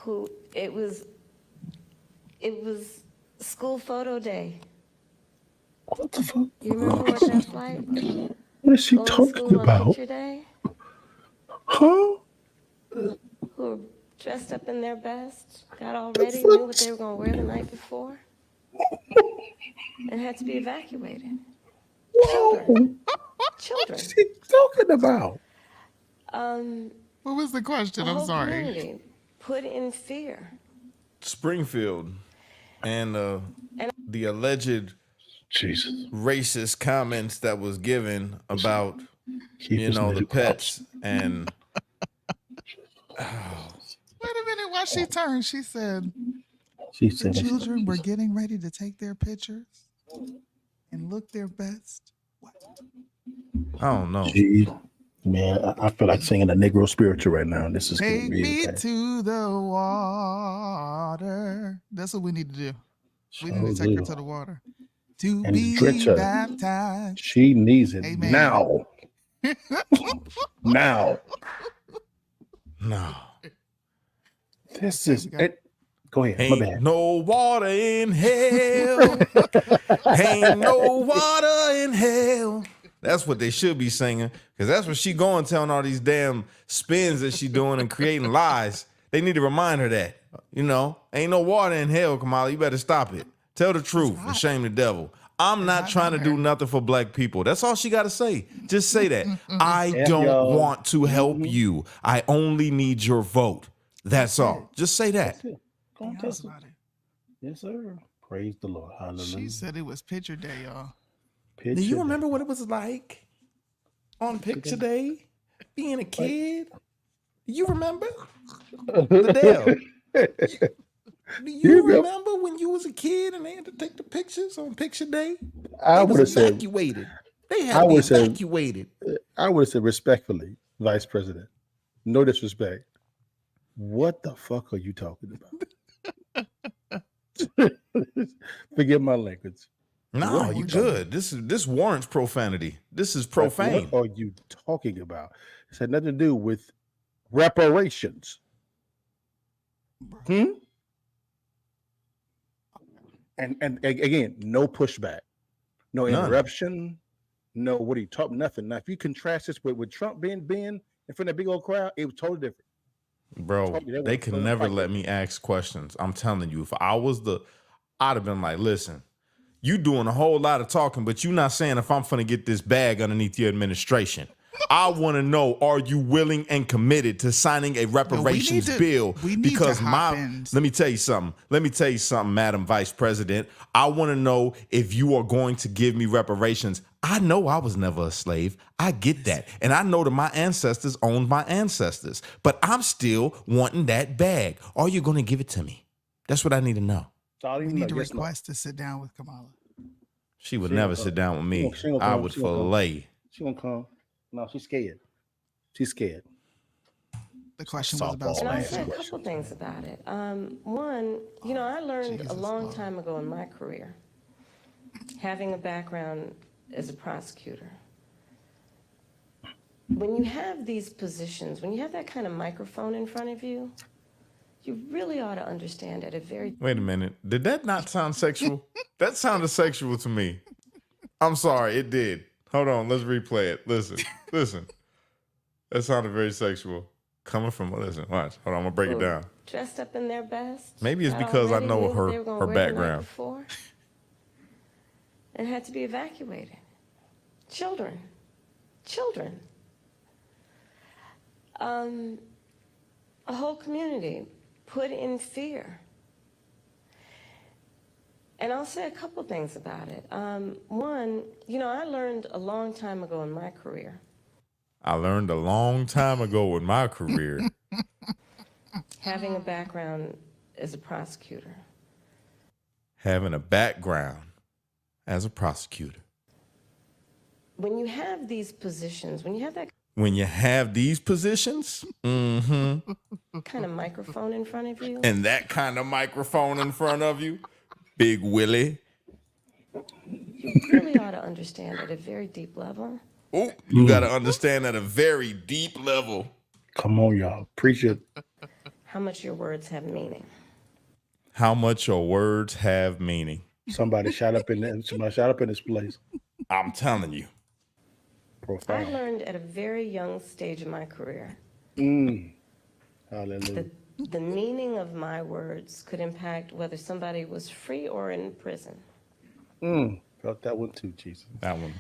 who it was school photo day. What the fuck? You remember what that's like? What is she Going to talking school on about? picture day? Huh? Who were dressed up in their best, got all The ready, knew what fuck? they were going to wear the night before, and had to be evacuated. Children. Whoa. Children. What's she talking about? What was the question? The I'm whole sorry. community put in fear. Springfield and the alleged Jesus. racist comments that was given about Keep his the name pets and Wait a minute. While she turned, she said She the said children were getting ready to take their pictures and look their best. What? I don't know. Gee, man, I feel like singing a Negro spiritual right now. This is Take real me bad. to the water. That's what we need to do. We need to So take her do. to the water. To And be drench her. baptized. She needs it Amen. now. Now. No. This is it. Go ahead. My Ain't bad. no water in hell. Ain't no water in hell. That's what they should be singing, because that's what she going telling all these damn spins that she doing and creating lies. They need to remind her that, ain't no water in hell, Kamala. You better stop it. Tell the truth and shame the devil. I'm not trying to do nothing for black people. That's all she got to say. Just say that. I don't want to help you. I only need your vote. That's all. Just say that. That's it. Go on, Be tell honest us. about it. Yes, sir. Praise the Lord. Hallelujah. She said it was picture day, y'all. Picture Do you that. remember what it was like on picture day, being a kid? Do you remember? Liddell, do you remember when you was a kid and they had to take the pictures on picture day? I would have said Evacuated. They I had to be would say- evacuated. I would have said respectfully, Vice President. No disrespect. What the fuck are you talking about? Forgive my language. No, What are you you talking good. This warrants profanity. This is profane. What are you talking about? It had nothing to do with reparations. And again, no pushback, no None. interruption, no what are you talking? Nothing. Now, if you contrast this with Trump being in front of that big old crowd, it was totally different. Bro, they can never let me ask questions. I'm telling you, if I was I'd have been like, listen, you doing a whole lot of talking, but you not saying if I'm finna get this bag underneath your administration. I want to know, are you willing and committed to signing a reparations bill? Because let me tell you something. Madam Vice President. I want to know if you are going to give me reparations. I know I was never a slave. I get that. And I know that my ancestors owned my ancestors. But I'm still wanting that bag. Are you going to give it to me? That's what I need to know. We need to request to sit down with Kamala. She would never sit down with me. I would fillet. She gonna come. No, she's scared. She's scared. The question was about And I'll space. say a couple things about it. One, I learned a long time ago in my career, having a background as a prosecutor, when you have these positions, when you have that kind of microphone in front of you, you really ought to understand at a very... Wait a minute. Did that not sound sexual? That sounded sexual to me. I'm sorry, it did. Hold on, let's replay it. Listen. That sounded very sexual. Coming from, listen, watch. Hold on, I'm gonna break it down. Dressed up in their best. Maybe it's because I know her background. And had to be evacuated. Children. A whole community put in fear. And I'll say a couple things about it. One, I learned a long time ago in my career. Having a background as a prosecutor. When you have these positions, when you have these positions, kind of microphone in front of you. And that kind of microphone in front of you, Big Willie. You really ought to understand at a very deep level. Oh, you got to understand at a very deep level. Come on, y'all. Preach it. how much your words have meaning. How much your words have meaning. Somebody shot up in this place. I'm telling you. I Profound. learned at a very young stage in my career Hallelujah. that the meaning of my words could impact whether somebody was free or in prison. Felt that one too, Jesus. That one.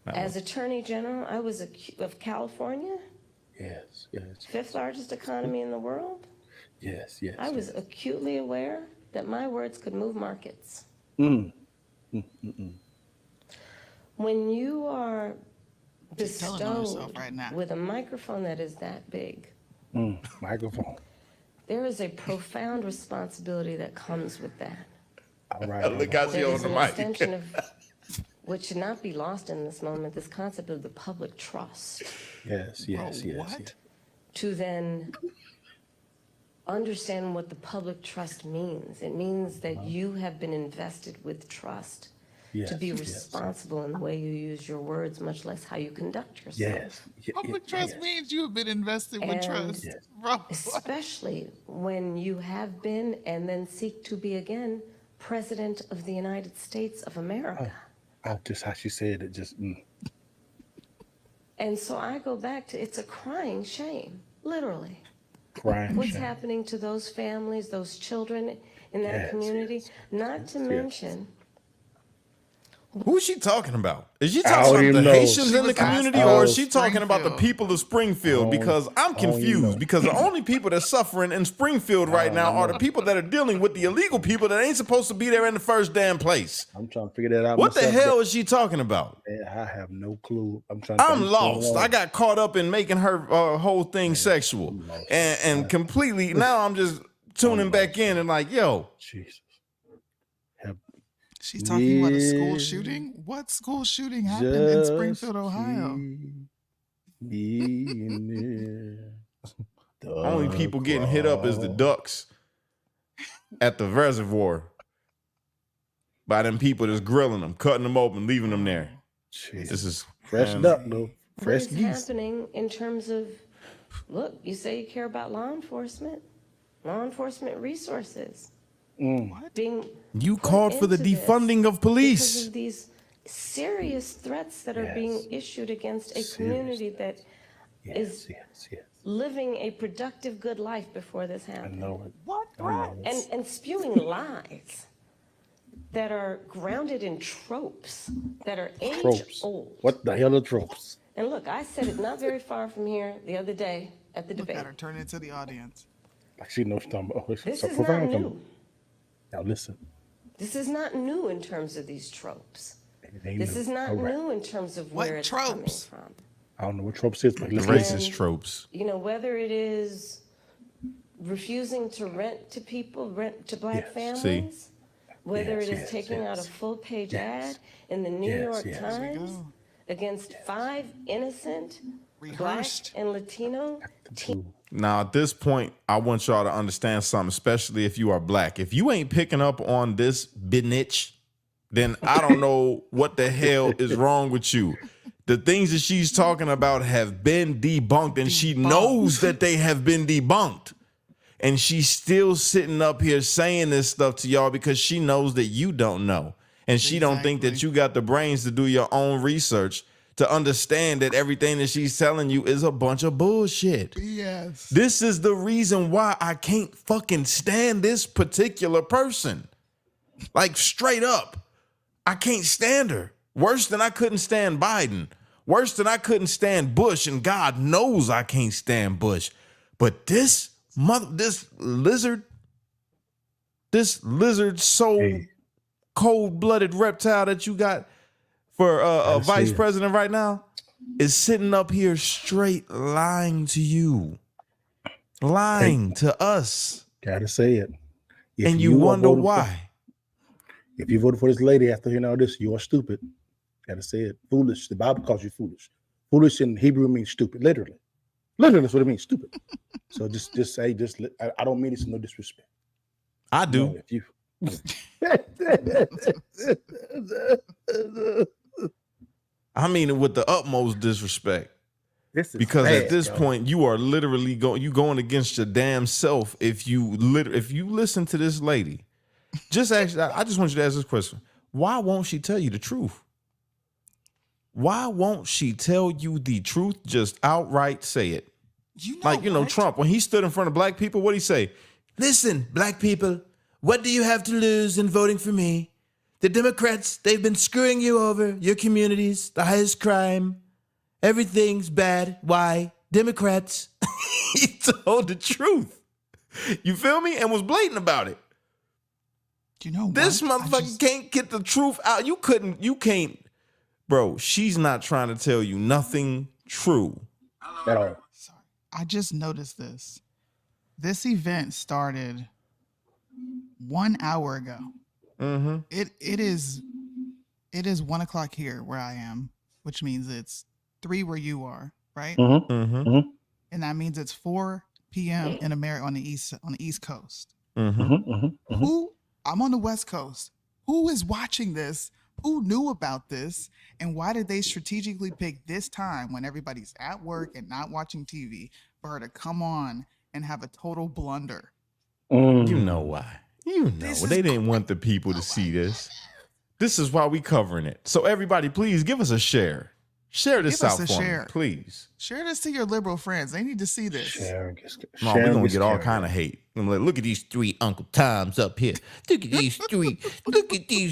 As Attorney General, I was of California, Yes. fifth largest economy in the world. Yes. I was acutely aware that my words could move markets. When you are telling on yourself bestowed right now. with a microphone that is that big, Microphone. there is a profound responsibility that comes with that. All right. Look how she That on is the an mic. extension of what should not be lost in this moment, this concept of the public trust, Yes. What? to then understand what the public trust means. It means that you have been invested with trust to be responsible in the way you use your words, much less how you conduct yourself. Public trust means you have been invested with And- trust. Bro, what? Especially when you have been and then seek to be again President of the United States of America. Just how she said it. Just. And so I go back to, it's a crying shame, literally. Crying. What's shame. happening to those families, those children in that Yes, community? Not to mention, Who is she talking about? Is she I don't talking about even the know. Haitians She in the was community, asking or is she about talking about the Springfield. people of Springfield? Because I'm I don't even confused. know. Because the only people that's suffering in Springfield right now are the people that are dealing with the illegal people that ain't supposed to be there in the first damn place. I'm trying to figure that out. What the myself, hell is she talking about? man. I have no clue. I'm lost. I got caught up in making her whole thing sexual, and completely. Now I'm just tuning back in and like, yo, Jesus. She's talking about a school Yeah. shooting? What school shooting happened in Springfield, Ohio? only people getting hit up is the ducks at the reservoir by them people that's grilling them, cutting them open, leaving them there. This is fresh man, duck, though. what Fresh is geese. happening in terms of, look, you say you care about law enforcement resources being You put called for the into this defunding of because police. of these serious threats that are Yes. being issued against a Serious community that Yes. living a productive, good life before this I happened. know it. What I know threat? it. And spewing lies that are grounded in tropes that are age Tropes. old. What the hell are tropes? And look, I said it not very far from here the other day at the Look debate. at her turn into the audience. Like she knows something about. Oh, it's This so is not profound. new. Now listen. This is not new in terms of these tropes. It ain't This new. is not All right. new in terms of What where it's tropes? coming from. I don't know what tropes is, but The listen. racist tropes. You know, whether it is refusing to rent to people, rent to black Yes. families, whether Yes, it is yes, taking out a yes. full-page Yes. ad in the New Yes, York yes. Times Go. against 5 innocent Black Rehearsed. and Latino teens. Now, at this point, I want y'all to understand something, especially if you are black. If you ain't picking up on this bitch, then I don't know what the hell is wrong with you. The things that she's talking about have been debunked, and she knows that they have been debunked. And she's still sitting up here saying this stuff to y'all because she knows that you don't know. And she don't think that Exactly. you got the brains to do your own research to understand that everything that she's telling you is a bunch of bullshit. Yes. This is the reason why I can't fucking stand this particular person. Like, straight up, I can't stand her. Worse than I couldn't stand Biden. Worse than I couldn't stand Bush. And God knows I can't stand Bush. But this lizard so Hey. cold-blooded reptile that you got for a Gotta vice see it. president right now is sitting up here straight lying to you. Lying to us. Gotta say it. If And you are wonder voting for- why. if you voted for this lady after hearing all this, you are stupid. Gotta say it. Foolish. The Bible calls you foolish. Foolish in Hebrew means stupid, literally. Literally, that's what it means, stupid. So just say, I don't mean this in no disrespect. I do. No, if you I mean it with the utmost disrespect. This is because bad, at this yo. point you are literally going against your damn self if you listen to this lady. Just actually, I just want you to ask this question: why won't she tell you the truth? Why won't she tell you the truth? Just outright say it. What? Trump, when he stood in front of black people, what'd he say? Listen, black people, what do you have to lose in voting for me? The Democrats, they've been screwing you over, your communities, the highest crime. Everything's bad. Why? Democrats. He told the truth. You feel me? And was blatant about it. You know what? This motherfucker can't get the truth out. You can't. Bro, she's not trying to tell you nothing true. At all. Sorry. I just noticed this. This event started 1 hour ago. Mm-hmm. It is 1 o'clock here where I am, which means it's 3 where you are, right? Mm-hmm. Mm-hmm. Mm-hmm. And that means it's 4 p.m. in America on the East Coast. Mm-hmm. Mm-hmm. Mm-hmm. I'm on the West Coast. Who is watching this? Who knew about this? And why did they strategically pick this time when everybody's at work and not watching TV for her to come on and have a total blunder? You know why. You know, This they is didn't want the people to see this. This is why we covering it. So everybody, please give us a share. Share this Give us out a for share. me, please. Share this to your liberal friends. They need to see this. Sharon No, we're gonna get all kind of hate. I'm like, look at these 3 Uncle Toms up here. Look at these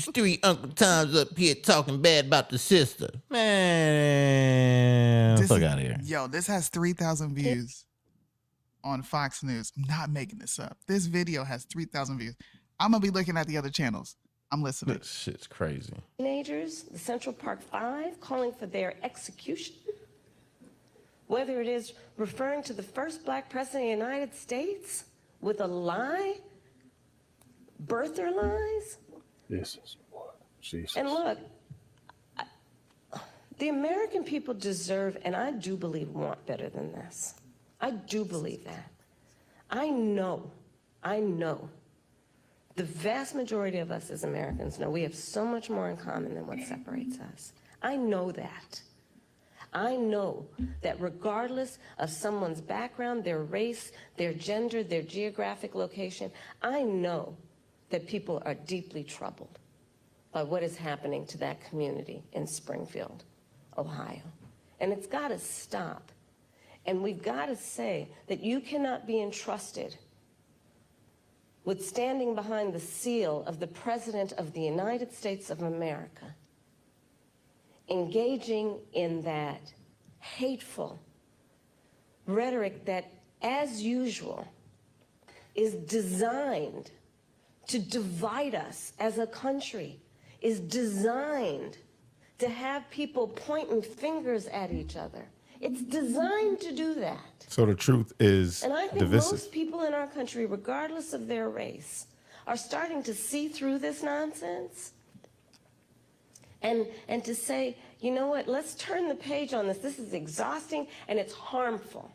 three Uncle Toms up here talking bad about the sister. Man, fuck out of here. Yo, this has 3,000 views on Fox News. I'm not making this up. This video has 3,000 views. I'm gonna be looking at the other channels. I'm listening. This shit's crazy. Teenagers, the Central Park Five, calling for their execution. Whether it is referring to the first black president of the United States with a lie, birther lies. This is what Jesus. And look, the American people deserve, and I do believe want better than this. I do believe that. I know. The vast majority of us as Americans know we have so much more in common than what separates us. I know that. I know that regardless of someone's background, their race, their gender, their geographic location, I know that people are deeply troubled by what is happening to that community in Springfield, Ohio. And it's got to stop. And we've got to say that you cannot be entrusted with standing behind the seal of the President of the United States of America, engaging in that hateful rhetoric that, as usual, is designed to divide us as a country, is designed to have people pointing fingers at each other. It's designed to do that. So the truth is And I think divisive. most people in our country, regardless of their race, are starting to see through this nonsense and to say, you know what, let's turn the page on this. This is exhausting and it's harmful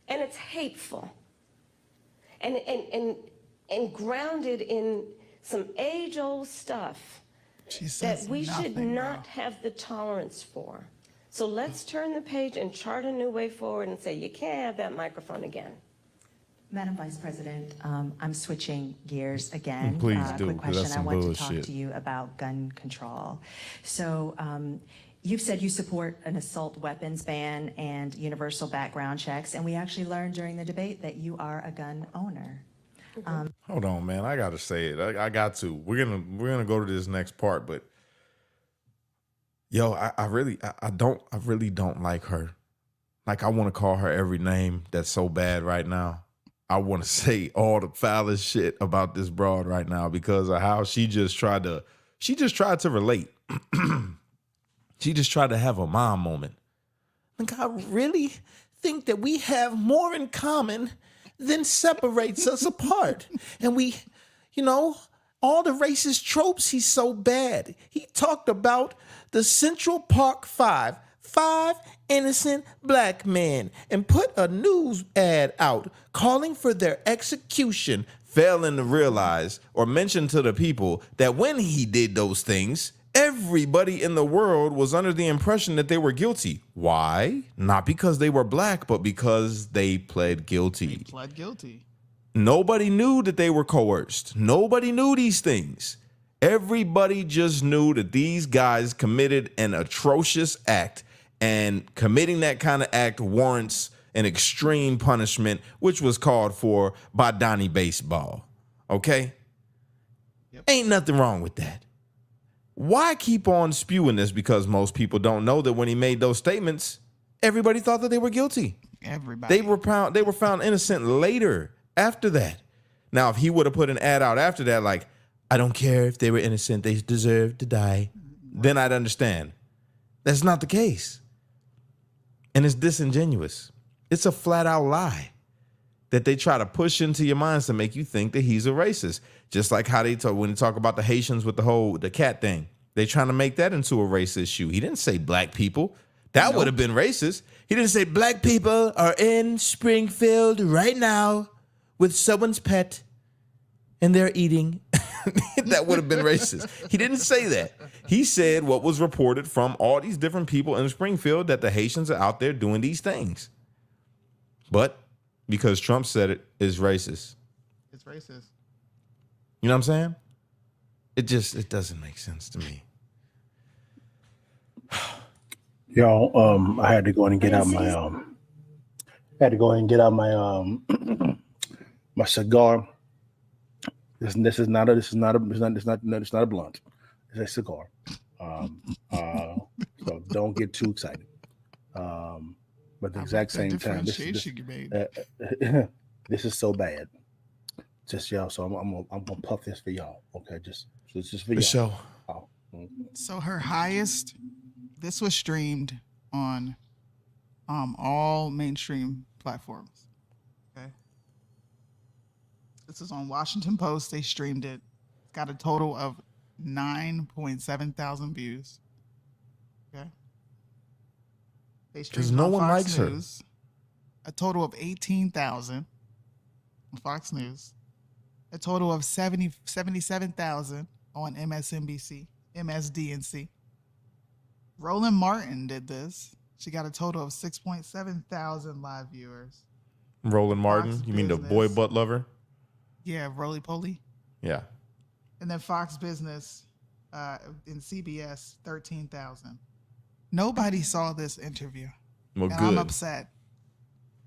and it's hateful and grounded in some age-old stuff that we should not have the tolerance for. So let's turn the page and chart a new way forward and say, you can't have that microphone again. Madam Vice President, I'm switching gears again. Please do, Quick 'cause question. that's I some want to bullshit. talk to you about gun control. So you've said you support an assault weapons ban and universal background checks, and we actually learned during the debate that you are a gun owner. Hold on, man. I gotta say it. I got to. We're gonna go to this next part, but yo, I really don't like her. Like, I want to call her every name that's so bad right now. I want to say all the foulest shit about this broad right now because of how she just tried to relate. She just tried to have a mom moment. Like, I really think that we have more in common than separates us apart. And we, all the racist tropes, he's so bad. He talked about the Central Park Five innocent black men, and put a news ad out calling for their execution, failing to realize or mention to the people that when he did those things, Everybody in the world was under the impression that they were guilty. Why? Not because they were black, but because they pled guilty. They pled guilty. Nobody knew that they were coerced. Nobody knew these things. Everybody just knew that these guys committed an atrocious act, and committing that kind of act warrants an extreme punishment, which was called for by Donnie Baseball. Okay? Yep. Ain't nothing wrong with that. Why keep on spewing this? Because most people don't know that when he made those statements, everybody thought that they were guilty. Everybody. They were found innocent later after that. Now, if he would have put an ad out after that, like, I don't care if they were innocent, they deserve to die, then I'd understand. That's not the case. And it's disingenuous. It's a flat out lie that they try to push into your minds to make you think that he's a racist. Just like how they talk when they talk about the Haitians with the cat thing. They trying to make that into a race issue. He didn't say black people. That would have been racist. He didn't say black people are in Springfield right now with someone's pet and they're eating. That would have been racist. He didn't say that. He said what was reported from all these different people in Springfield, that the Haitians are out there doing these things. But because Trump said it, is racist. It's racist. You know what I'm saying? It doesn't make sense to me. Y'all, I had to go in and get out my my cigar. This is not a blunt. It's a cigar. So don't get too excited. But at the exact same time, this is so bad. Just y'all. So I'm gonna puff this for y'all. Okay, just for y'all. Show. Oh. So her highest, this was streamed on all mainstream platforms. Okay. This is on Washington Post. They streamed it. It's got a total of 9.7 thousand views. Okay. They streamed no on one Fox likes her. News, a total of 18,000 on Fox News. A total of 77,000 on MSNBC, MSDNC. Roland Martin did this. She got a total of 6.7 thousand live viewers. Roland Martin? Fox You mean the Business. boy butt lover? Yeah, Roly Poly. Yeah. And then Fox Business in CBS, 13,000. Nobody saw this interview. Well, And good. I'm upset.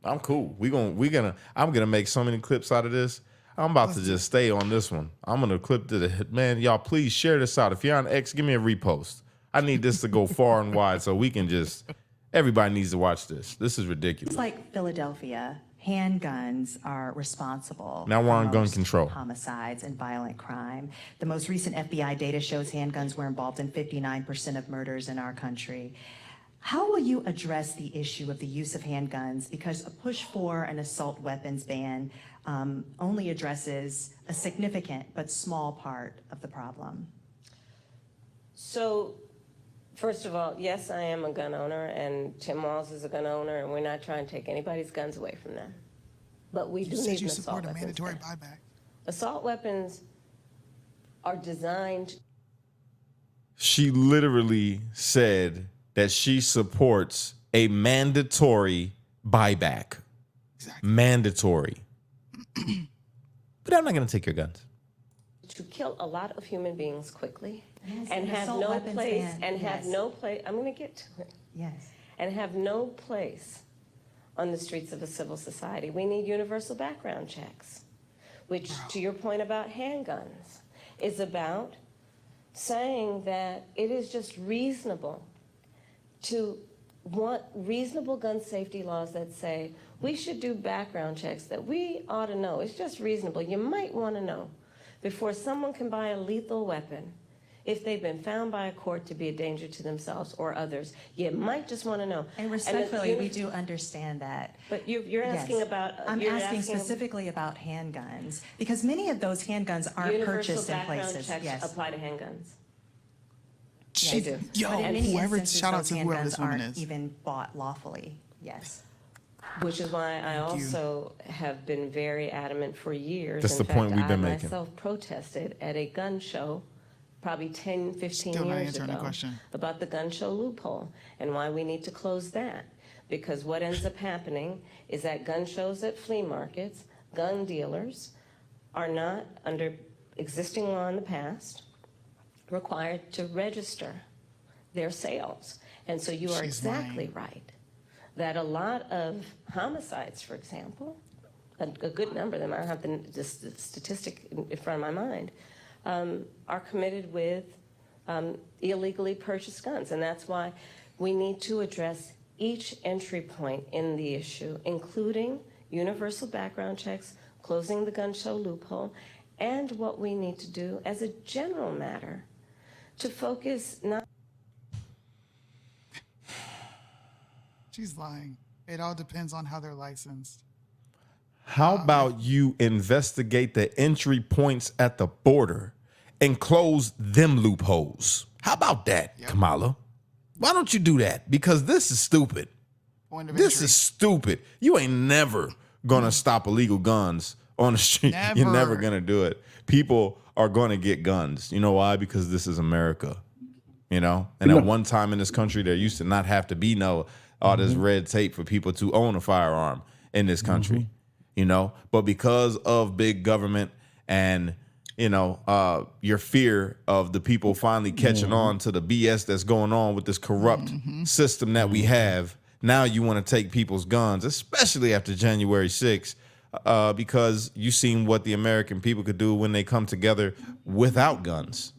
I'm cool. I'm gonna make so many clips out of this. I'm about to just stay on this one. I'm gonna clip to the man. Y'all, please share this out. If you're on X, give me a repost. I need this to go far and wide so we can just. Everybody needs to watch this. This is ridiculous. It's like Philadelphia. Handguns are responsible. Now we're for on gun most control. Homicides and violent crime. The most recent FBI data shows handguns were involved in 59% of murders in our country. How will you address the issue of the use of handguns? Because a push for an assault weapons ban only addresses a significant but small part of the problem. So, first of all, yes, I am a gun owner, and Tim Walz is a gun owner, and we're not trying to take anybody's guns away from them. But we You do said need you an assault support a weapons mandatory ban. buyback. Assault weapons are designed. She literally said that she supports a mandatory buyback. Exactly. Mandatory. But I'm not going to take your guns. To kill a lot of human beings quickly, Yes, and an have assault no weapons place, ban, and have yes. no place, I'm gonna get to it, Yes. and have no place on the streets of a civil society. We need universal background checks, which, to your point about handguns, is about saying that it is just reasonable to want reasonable gun safety laws that say we should do background checks, that we ought to know. It's just reasonable. You might want to know before someone can buy a lethal weapon, if they've been found by a court to be a danger to themselves or others. You might just want to know. And respectfully, we do understand that. But you're asking Yes. about. I'm you're asking specifically about handguns, because many of those handguns aren't universal purchased in background places. checks Yes. apply to handguns. She, do. yo, But in many whoever, instances, shout out those to whoever handguns this woman aren't is. even bought lawfully. Yes. Which is why I Thank you. also have been very adamant for years. That's In the point fact, we've been I making. myself protested at a gun show probably 10, 15 Still not years answering the ago question. about the gun show loophole and why we need to close that. Because what ends up happening is that gun shows at flea markets, gun dealers are not, under existing law in the past, required to register their sales. And so you are She's exactly lying. right that a lot of homicides, for example, a good number of them, I don't have the statistic in front of my mind, are committed with illegally purchased guns. And that's why we need to address each entry point in the issue, including universal background checks, closing the gun show loophole, and what we need to do as a general matter to focus not. She's lying. It all depends on how they're licensed. How about you investigate the entry points at the border and close them loopholes? How about that, Kamala? Why don't you do that? Because this is stupid. Point of This entry. is stupid. You ain't never gonna stop illegal guns on the street. You're never Never. gonna do it. People are gonna get guns. You know why? Because this is America. You know? And at one time in this country, there used to not have to be all this red tape for people to own a firearm in this country. You know? But because of big government and your fear of the people finally catching on to the BS that's going on with this corrupt system that we have, now you want to take people's guns, especially after January 6th, because you've seen what the American people could do when they come together without guns.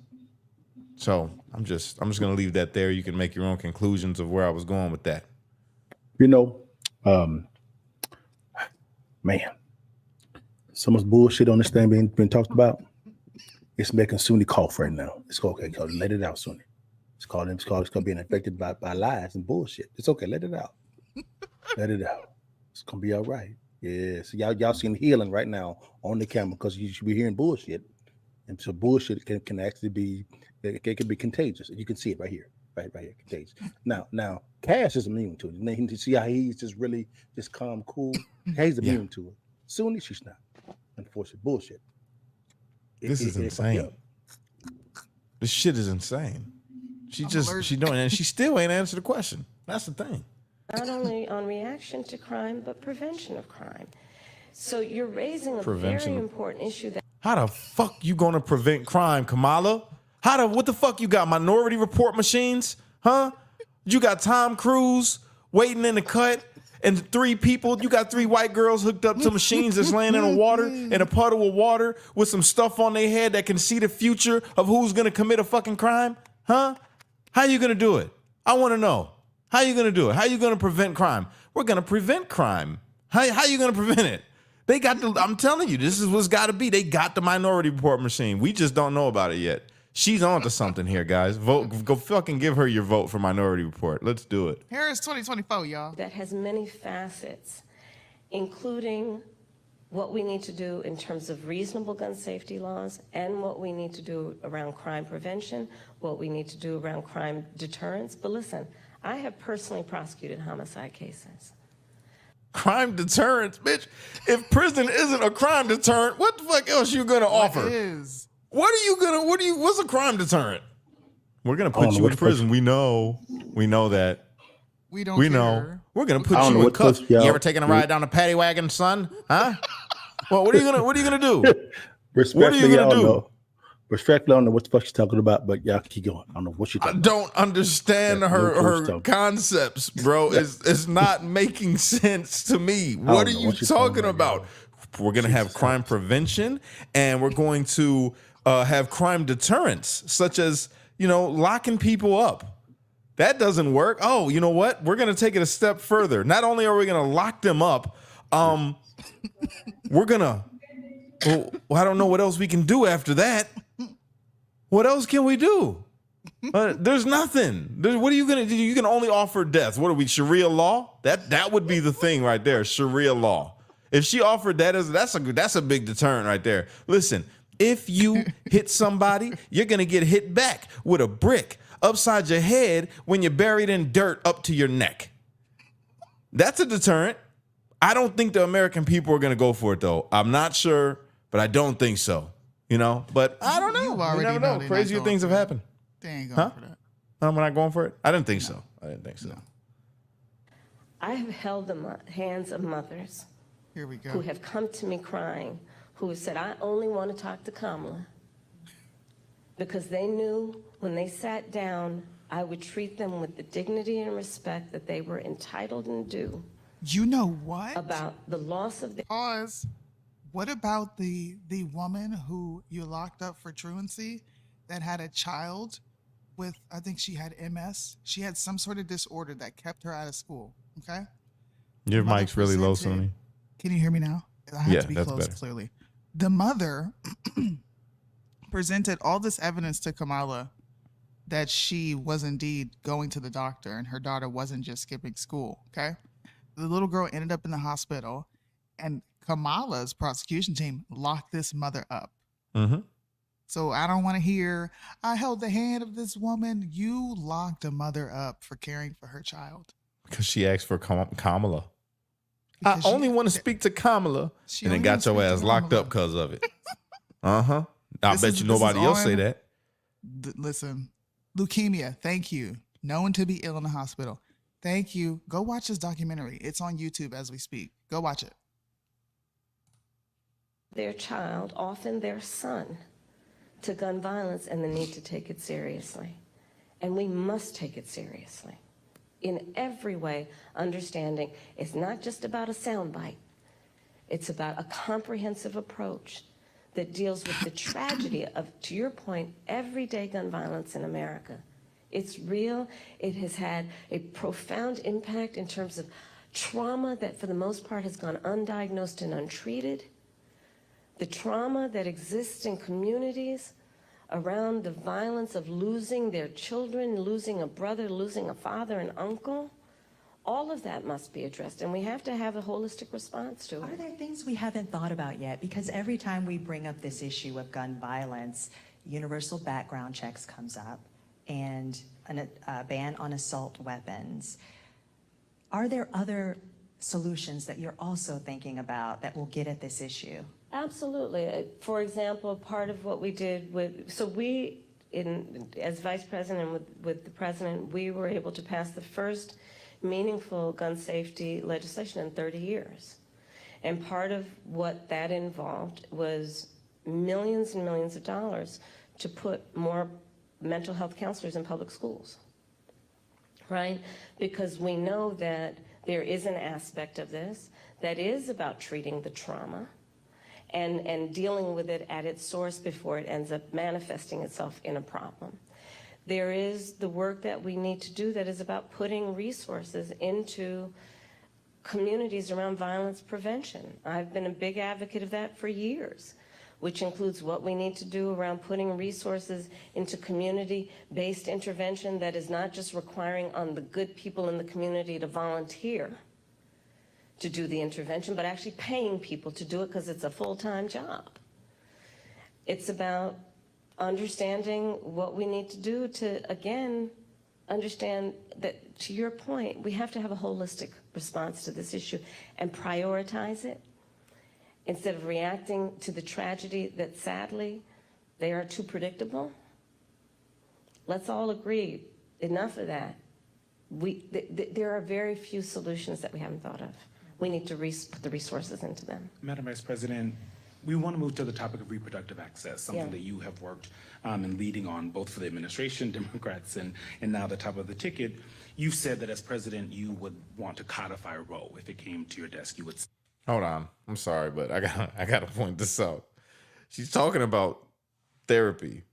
So I'm just going to leave that there. You can make your own conclusions of where I was going with that. Man, so much bullshit on this thing being talked about. It's making Soonie cough right now. It's okay. Let it out, Soonie. It's called being infected by lies and bullshit. It's okay. Let it out. Let it out. It's gonna be all right. Yeah. So y'all seeing healing right now on the camera because you should be hearing bullshit, and so bullshit can actually be it can be contagious. You can see it right here, right here, contagious. Now, Kash is immune to it. You see how he's just really just calm, cool. He's immune to it. Soonie, she's not. Unfortunately, bullshit. This is insane. This shit is insane. She doing it and she still ain't answered the question. That's the thing. Not only on reaction to crime, but prevention of crime. So you're raising a very important issue that. How the fuck you gonna prevent crime, Kamala? What the fuck you got? Minority Report machines? Huh? You got Tom Cruise waiting in the cut and you got 3 white girls hooked up to machines that's laying in the water, in a puddle of water with some stuff on their head that can see the future of who's gonna commit a fucking crime? Huh? How you gonna do it? I wanna know. How you gonna do it? How you gonna prevent crime? We're gonna prevent crime. How you gonna prevent it? I'm telling you, this is what's gotta be. They got the Minority Report machine. We just don't know about it yet. She's on to something here, guys. Vote. Go fucking give her your vote for Minority Report. Let's do it. Harris 2024, y'all. That has many facets, including what we need to do in terms of reasonable gun safety laws and what we need to do around crime prevention, what we need to do around crime deterrence. But listen, I have personally prosecuted homicide cases. Crime deterrence, bitch. If prison isn't a crime deterrent, what the fuck else you gonna offer? What is? What's a crime deterrent? We're gonna put you in prison. We know that. We don't We care. know. We're gonna put you in cuffs. You ever taken a ride down a paddy wagon, son? Huh? Well, what are you gonna do? What are you gonna do? Respectfully, I don't know what the fuck she's talking about, but y'all keep going. I don't know what she's talking about. I don't understand her concepts, bro. It's not making sense to me. What are you talking about? We're gonna have crime prevention, and we're going to have crime deterrence, such as locking people up. That doesn't work. Oh, you know what? We're gonna take it a step further. Not only are we gonna lock them up, we're gonna. Well, I don't know what else we can do after that. What else can we do? There's nothing. What are you gonna do? You can only offer death. What are we? Sharia law? That would be the thing right there. Sharia law. If she offered that that's a big deterrent right there. Listen, if you hit somebody, you're gonna get hit back with a brick upside your head when you're buried in dirt up to your neck. That's a deterrent. I don't think the American people are gonna go for it though. I'm not sure, but I don't think so. But I don't know. You already never know know. they're Crazier not things going have for it. happened. They ain't Huh? going for that. We're not going for it? I didn't think so. I didn't think so. No. I have held the hands of mothers Here we who go. have come to me crying, who have said, I only want to talk to Kamala, because they knew when they sat down, I would treat them with the dignity and respect that they were entitled and due You know what? about the loss of their Pause. What about the woman who you locked up for truancy that had a child with, I think she had MS. She had some sort of disorder that kept her out of school. Okay. Your Mother mic's really low, presented- Soonie. Can you hear me now? I have Yeah, to be that's close, better. clearly. The mother presented all this evidence to Kamala that she was indeed going to the doctor and her daughter wasn't just skipping school. Okay. The little girl ended up in the hospital, and Kamala's prosecution team locked this mother up. Mm-hmm. So I don't want to hear, I held the hand of this woman. You locked a mother up for caring for her child. Because she asked for Kamala. Because I only want to speak to Kamala. She And then only got wanna your speak to ass locked Kamala. up because of it. Uh-huh. I This bet is- you this is nobody else say on- that. Listen, leukemia, thank you. Known to be ill in the hospital. Thank you. Go watch this documentary. It's on YouTube as we speak. Go watch it. child, often their son, to gun violence and the need to take it seriously. And we must take it seriously. In every way, understanding it's not just about a soundbite. It's about a comprehensive approach that deals with the tragedy of, to your point, everyday gun violence in America. It's real. It has had a profound impact in terms of trauma that for the most part has gone undiagnosed and untreated. The trauma that exists in communities around the violence of losing their children, losing a brother, losing a father, an uncle. All of that must be addressed, and we have to have a holistic response to Are it. there things we haven't thought about yet? Because every time we bring up this issue of gun violence, universal background checks comes up and a ban on assault weapons. Are there other solutions that you're also thinking about that will get at this issue? Absolutely. For example, part of what we did with, so we, as vice president with the president, we were able to pass the first meaningful gun safety legislation in 30 years. And part of what that involved was millions and millions of dollars to put more mental health counselors in public schools, right? Because we know that there is an aspect of this that is about treating the trauma and dealing with it at its source before it ends up manifesting itself in a problem. There is the work that we need to do that is about putting resources into communities around violence prevention. I've been a big advocate of that for years, which includes what we need to do around putting resources into community-based intervention that is not just requiring on the good people in the community to volunteer to do the intervention, but actually paying people to do it because it's a full-time job. It's about understanding what we need to do to, again, understand that, to your point, we have to have a holistic response to this issue and prioritize it instead of reacting to the tragedy that, sadly, they are too predictable. Let's all agree, enough of that. There are very few solutions that we haven't thought of. We need to put the resources into them. Madam Vice President, we want to move to the topic of reproductive access, something Yeah. that you have worked and leading on both for the administration, Democrats, and now the top of the ticket. You've said that as president, you would want to codify Roe. If it came to your desk, you would. Hold on. I'm sorry, but I gotta point this out. She's talking about therapy,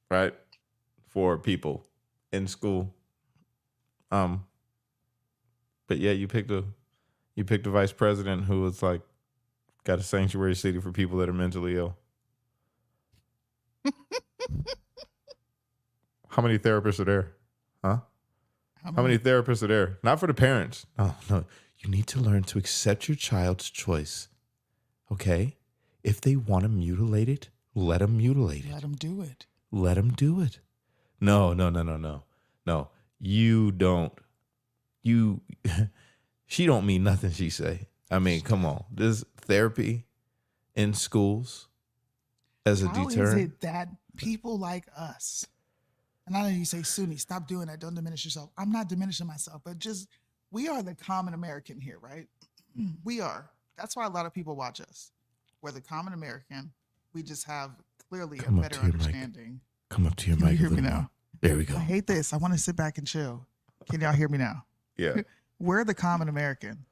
right? For people in school. But yeah, you picked a vice president who was like got a sanctuary city for people that are mentally ill. How many therapists are there? Huh? How many therapists are there? Not for the parents. No. You need to learn to accept your child's choice. Okay? If they want to mutilate it, let them mutilate it. Let them do it. Let them do it. No. No, you don't. She don't mean nothing she say. I mean, come on. There's therapy in schools as a How is deterrent. it that people like us. And I know you say, Soonie, stop doing that. Don't diminish yourself. I'm not diminishing myself, but just we are the common American here, right? We are. That's why a lot of people watch us. We're the common American. We just have clearly Come a up better to your mic. understanding. Come up to your Can you mic. hear a me little now? more. There we go. I hate this. I want to sit back and chill. Can y'all hear me now? Yeah. We're the common American.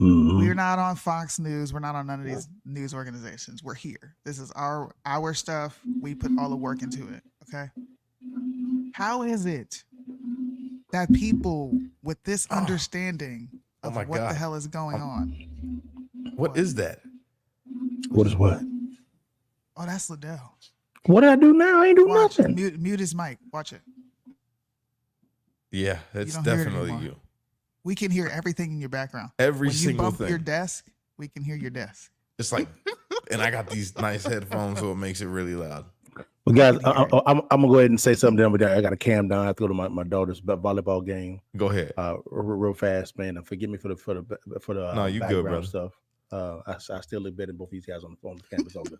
Mhm. We're not on Fox News. We're not on none of these news organizations. We're here. This is our stuff. We put all the work into it. Okay. How is it that people with this understanding Oh of my what the God. hell is going on? What is that? What is what? Oh, that's Liddell. What did I do now? I ain't do Watch. nothing. Mute his mic. Watch it. Yeah, it's don't hear it definitely anymore. you. We can hear everything in your background. Every when you single bump thing. your desk, we can hear your desk. It's like, and I got these nice headphones, so it makes it really loud. Well, guys, can hear I'm gonna go ahead and say something. Then, but I got to cam down. I have to go to my daughter's volleyball game. Go ahead. Real fast, man. And forgive me for the No, you good, background brother. stuff. I still live better than both these guys on the campus. All good.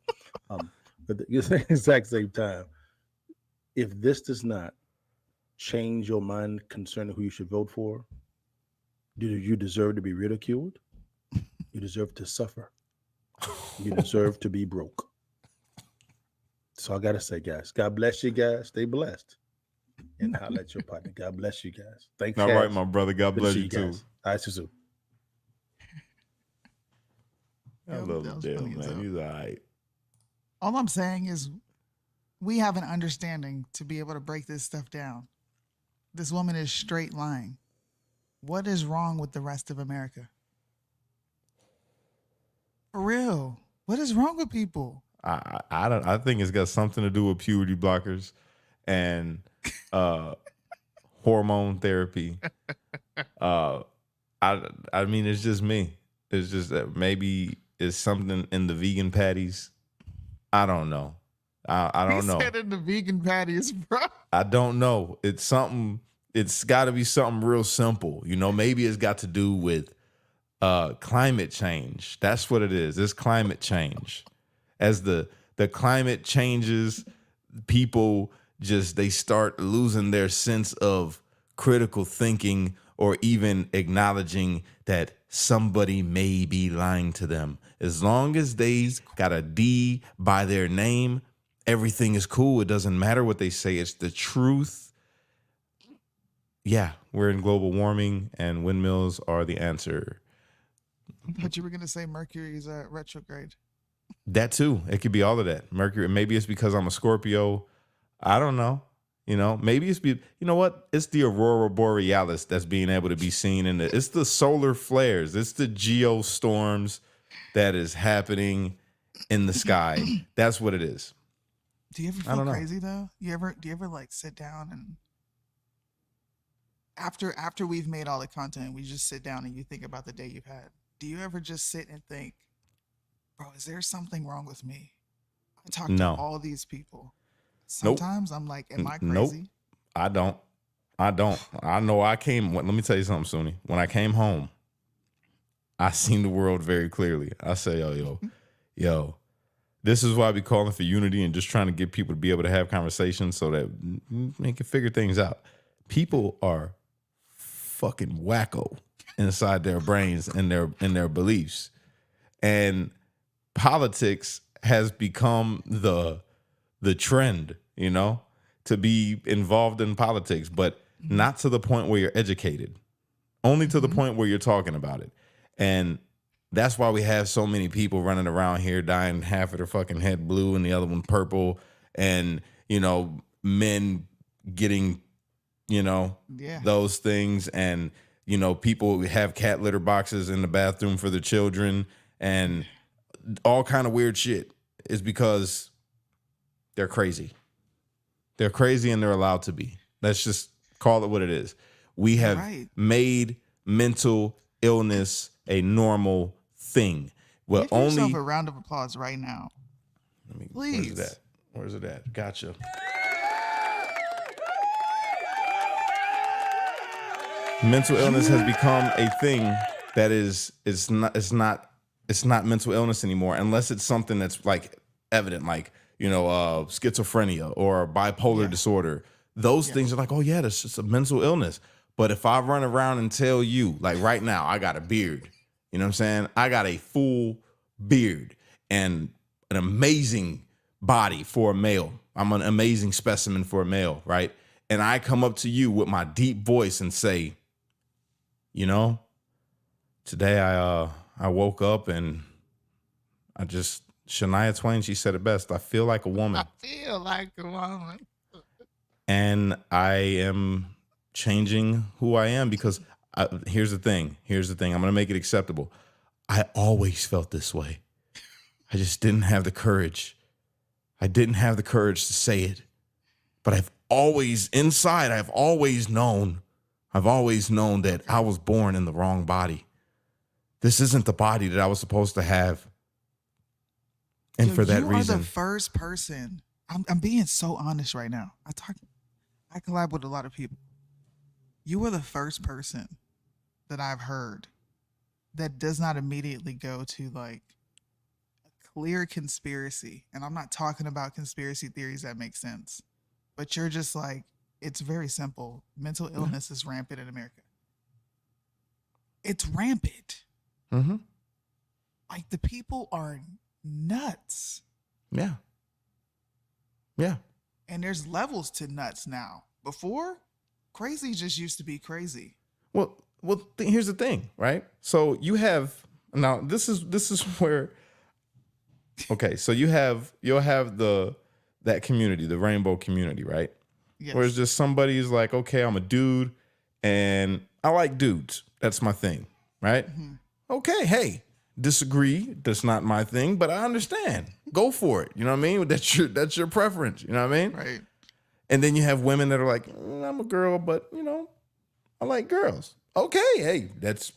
But at the exact same time, if this does not change your mind concerning who you should vote for, do you deserve to be ridiculed? You deserve to suffer. You deserve to be broke. So I gotta say, guys, God bless you guys. Stay blessed. And holla at your partner. God bless you guys. Thanks. All guys. right, my brother. God Good to bless see you too. guys. All right, Susu. I Yeah, love that was Dale, funny as man. hell. He's all right. All I'm saying is we have an understanding to be able to break this stuff down. This woman is straight lying. What is wrong with the rest of America? For real. What is wrong with people? I think it's got something to do with puberty blockers and hormone therapy. I mean, it's just me. It's just that maybe it's something in the vegan patties. I don't know. I don't know. He said in the vegan patties, bro. I don't know. It's something. It's got to be something real simple. You know, maybe it's got to do with climate change. That's what it is. It's climate change. As the climate changes, people they start losing their sense of critical thinking or even acknowledging that somebody may be lying to them. As long as they got a D by their name, everything is cool. It doesn't matter what they say. It's the truth. Yeah, we're in global warming and windmills are the answer. I thought you were going to say Mercury's retrograde. That too. It could be all of that. Mercury. Maybe it's because I'm a Scorpio. I don't know. You know, maybe you know what? It's the aurora borealis that's being able to be seen it's the solar flares. It's the geostorms that is happening in the sky. That's what it is. Do you ever I don't feel know. crazy though? Do you ever like sit down and after we've made all the content, we just sit down and you think about the day you've had. Do you ever just sit and think, bro, is there something wrong with me? I talk No. to all these people. Nope. Sometimes I'm like, am I Nope. crazy? I don't. I know let me tell you something, Soonie. When I came home, I seen the world very clearly. I say, yo, this is why I be calling for unity and just trying to get people to be able to have conversations so that they can figure things out. People are fucking wacko inside their brains and their beliefs. And politics has become the trend, you know, to be involved in politics, but not to the point where you're educated, only to the point where you're talking about it. And that's why we have so many people running around here dying half of their fucking head blue and the other one purple. And, you know, men getting, you know, those things. And, you know, people have cat litter boxes in the bathroom for their children and all kind of weird shit is because they're crazy. They're crazy and they're allowed to be. Let's just call it what it is. We have made mental illness a normal thing. Well, Give yourself a round of applause right now. Please. Where's it at? Gotcha. Mental illness has become a thing that it's not mental illness anymore unless it's something that's like evident, like schizophrenia or bipolar disorder. Those things are like, oh yeah, that's just a mental illness. But if I run around and tell you, like right now, I got a beard, you know what I'm saying? I got a full beard and an amazing body for a male. I'm an amazing specimen for a male, right? And I come up to you with my deep voice and say, today I woke up and Shania Twain, she said it best, I feel like a woman. I feel like a woman. And I am changing who I am because here's the thing. I'm going to make it acceptable. I always felt this way. I just didn't have the courage. I didn't have the courage to say it. But I've always known that I was born in the wrong body. This isn't the body that I was supposed to have. And for that reason, you are the first person. I'm being so honest right now. I collab with a lot of people. You were the first person that I've heard that does not immediately go to like a clear conspiracy. And I'm not talking about conspiracy theories that make sense, but you're just like, it's very simple. Mental illness is rampant in America. It's rampant. Mm-hmm. Like the people are nuts. Yeah. Yeah. And there's levels to nuts now. Before, crazy just used to be crazy. Well, here's the thing, right? So you have now. This is where. Okay, so you'll have that community, the rainbow community, right? Yes. Where it's just somebody's like, okay, I'm a dude, and I like dudes. That's my thing, right? Mm-hmm. Okay, hey, disagree. That's not my thing, but I understand. Go for it. You know what I mean? That's your preference. You know what I mean? Right. And then you have women that are like, I'm a girl, but I like girls. Okay, hey, that's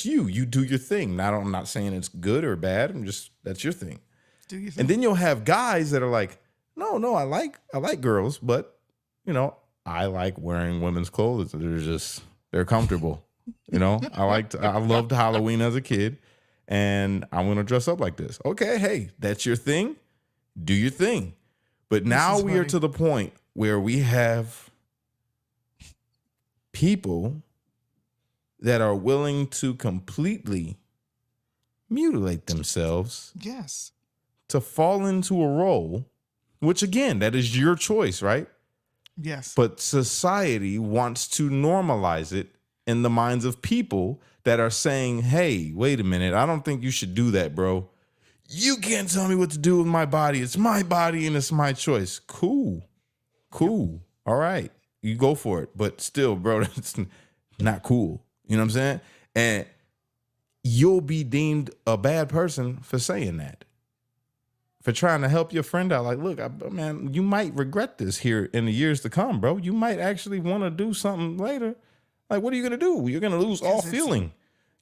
you. You do your thing. I'm not saying it's good or bad. That's your thing. Do you think? And then you'll have guys that are like, no, I like girls, but I like wearing women's clothes. They're comfortable. I loved Halloween as a kid, and I want to dress up like this. Okay, hey, that's your thing. Do your thing. But now we are to the point where we have people that are willing to completely mutilate themselves. Yes. To fall into a role, which again, that is your choice, right? Yes. But society wants to normalize it in the minds of people that are saying, hey, wait a minute, I don't think you should do that, bro. You can't tell me what to do with my body. It's my body and it's my choice. Cool. All right. You go for it. But still, bro, that's not cool. You know what I'm saying? And you'll be deemed a bad person for saying that. For trying to help your friend out. Like, look, man, you might regret this here in the years to come, bro. You might actually want to do something later. Like, what are you going to do? You're going to lose all feeling.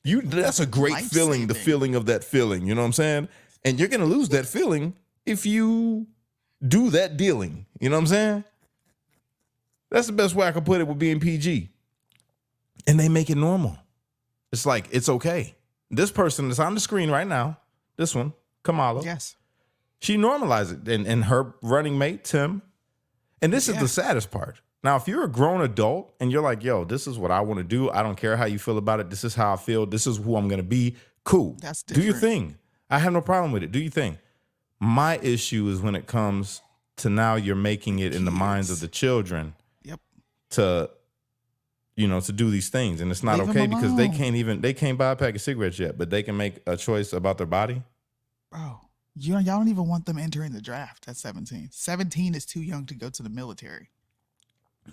That's a great feeling, the feeling of that feeling. You know what I'm saying? And you're going to lose that feeling if you do that dealing. You know what I'm saying? That's the best way I can put it with being PG. And they make it normal. It's like, it's okay. This person that's on the screen right now, this one, Kamala. Yes. She normalized it. And her running mate, Tim. And this is the saddest part. Now, if you're a grown adult and you're like, yo, this is what I want to do. I don't care how you feel about it. This is how I feel. This is who I'm going to be. Cool. That's different. Do your thing. I have no problem with it. Do your thing. My issue is when it comes to now you're making it in the minds of the children to, to do these things. And it's not okay because they can't buy a pack of cigarettes yet, but they can make a choice about their body. Bro, y'all don't even want them entering the draft at 17. 17 is too young to go to the military.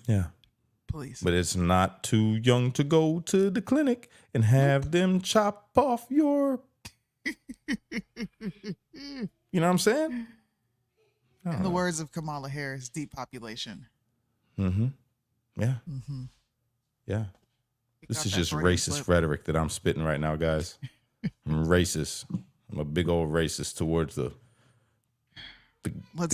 Yeah. Please. But it's not too young to go to the clinic and have them chop off your... You know what I'm saying? In the words of Kamala Harris, depopulation. Mm-hmm. Yeah. Mm-hmm. Yeah. This is just racist rhetoric that I'm spitting right now, guys. I'm racist. I'm a big old racist towards the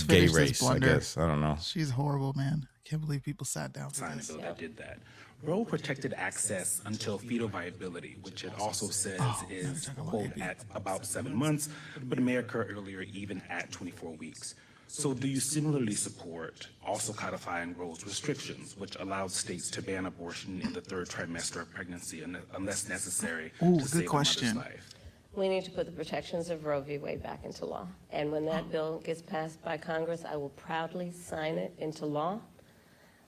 gay race, I guess. I don't know. She's horrible, man. I can't believe people sat down for Sign a this. bill that did that. Roe protected access until fetal viability, which it also says is, quote, at about 7 months, but it may occur earlier, even at 24 weeks. So do you similarly support also codifying Roe's restrictions, which allows states to ban abortion in the third trimester of pregnancy unless necessary Ooh, to good save a question. mother's life? We need to put the protections of Roe v. Wade back into law. And when that bill gets passed by Congress, I will proudly sign it into law.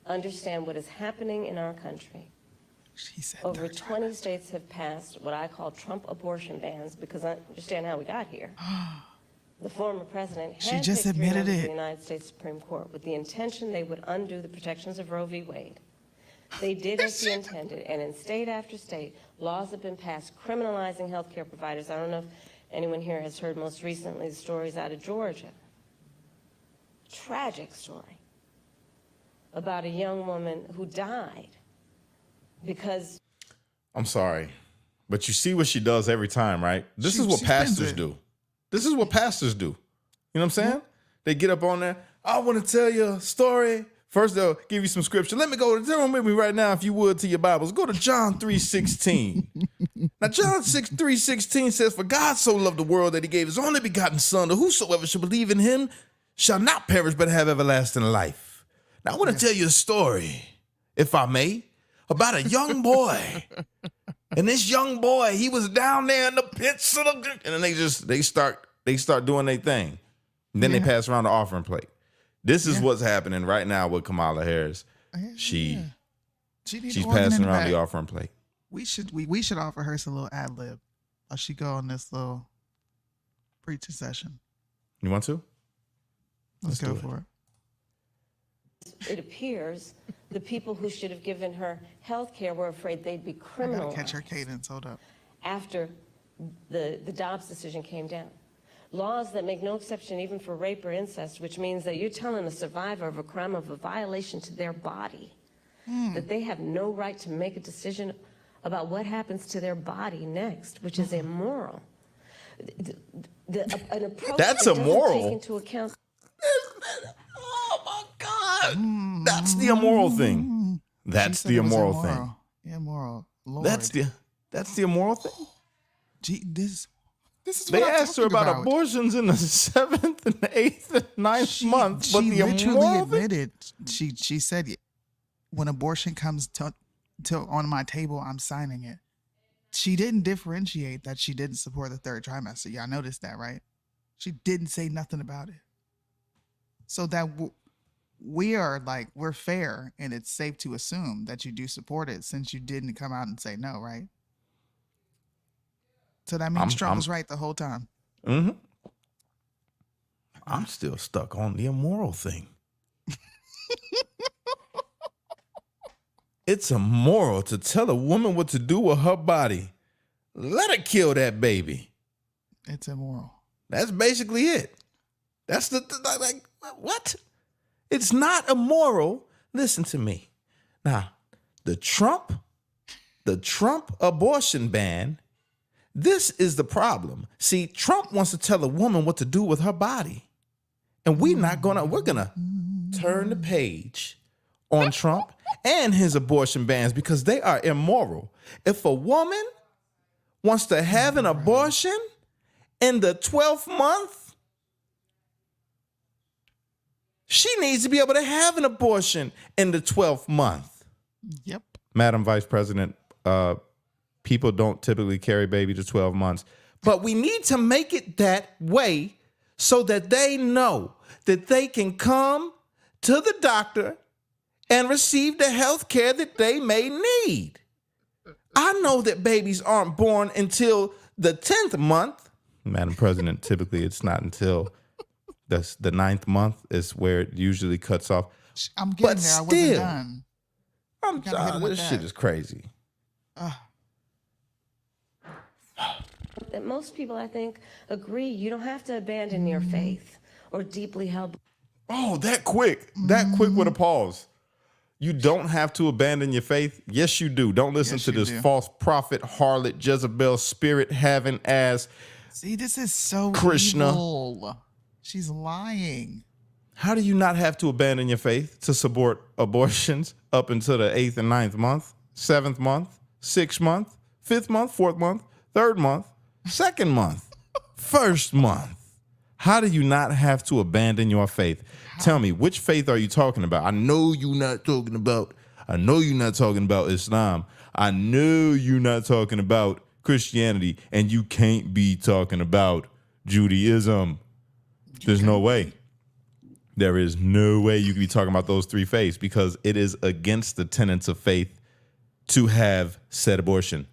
Understand what is happening in our country. She said Over third 20 trimester. states have passed what I call Trump abortion bans because I understand how we got here. The former president She had just picked three admitted members of it. the United States Supreme Court with the intention they would undo the protections of Roe v. Wade. They did as he intended, and in state after state, laws have been passed criminalizing healthcare providers. I don't know if anyone here has heard most recently the stories out of Georgia. Tragic story about a young woman who died because I'm sorry, but you see what she does every time, right? This is what She spins pastors it. do. This is what pastors do. You know what I'm saying? They get up on there. I want to tell you a story. First, they'll give you some scripture. Let me go. Turn with me right now, if you would, to your Bibles. Go to John 3:16. Now, John 3:16 says, "For God so loved the world that he gave his only begotten Son, that whosoever shall believe in him shall not perish but have everlasting life." Now, I want to tell you a story, if I may, about a young boy. And this young boy, he was down there in the pits of the, and then they start doing their thing. And then they pass around the offering plate. This is what's happening right now with Kamala Harris. She's passing around the offering plate. We should offer her some little ad lib. Or she go on this little preaching session. You want to? Let's go do it. for it. it appears the people who should have given her health care were afraid they'd be I gotta catch her criminalized cadence. Hold up. after the Dobbs decision came down. Laws that make no exception even for rape or incest, which means that you're telling a survivor of a crime of a violation to their body that they have no right to make a decision about what happens to their body next, which is immoral. An approach That's that doesn't immoral? take into account Oh my God. That's the immoral thing. That's She said the it was immoral thing. Immoral. Lord. That's the immoral thing. Gee, this is They what I'm asked her talking about abortions in the 7th and 8th and 9th month, but She the literally immoral thing. admitted. She said, when abortion comes to on my table, I'm signing it. She didn't differentiate that she didn't support the third trimester. Y'all noticed that, right? She didn't say nothing about it. So that we're fair, and it's safe to assume that you do support it since you didn't come out and say no, right? So that means Trump was right the whole time. Mm-hmm. I'm still stuck on the immoral thing. It's immoral to tell a woman what to do with her body. Let her kill that baby. It's immoral. That's basically it. That's like, what? It's not immoral. Listen to me. Now, the Trump abortion ban, this is the problem. See, Trump wants to tell a woman what to do with her body. And we're gonna turn the page on Trump and his abortion bans because they are immoral. If a woman wants to have an abortion in the 12th month, she needs to be able to have an abortion in the 12th month. Yep. Madam Vice President, people don't typically carry baby to 12 months, but we need to make it that way so that they know that they can come to the doctor and receive the health care that they may need. I know that babies aren't born until the 10th month. Madam President, typically it's not until the 9th month is where it usually cuts off. I'm getting But there. I wasn't still, done. I'm gotta hit 'em with this shit that. is crazy. that most people, I think, agree you don't have to abandon your faith or deeply held. Oh, that quick with a pause. You don't have to abandon your faith. Yes, you do. Don't listen Yes, to you this do. false prophet, harlot, Jezebel, spirit having ass. See, this is so Krishna. evil. She's lying. How do you not have to abandon your faith to support abortions up until the 8th and 9th month, 7th month, 6th month, 5th month, 4th month, 3rd month, 2nd month, 1st month? How do you not have to abandon your faith? Tell me, which faith are you talking about? I know you're not talking about Islam. I know you're not talking about Christianity, and you can't be talking about Judaism. There's no way. There is no way you can be talking about those three faiths because it is against the tenets of faith to have said abortion.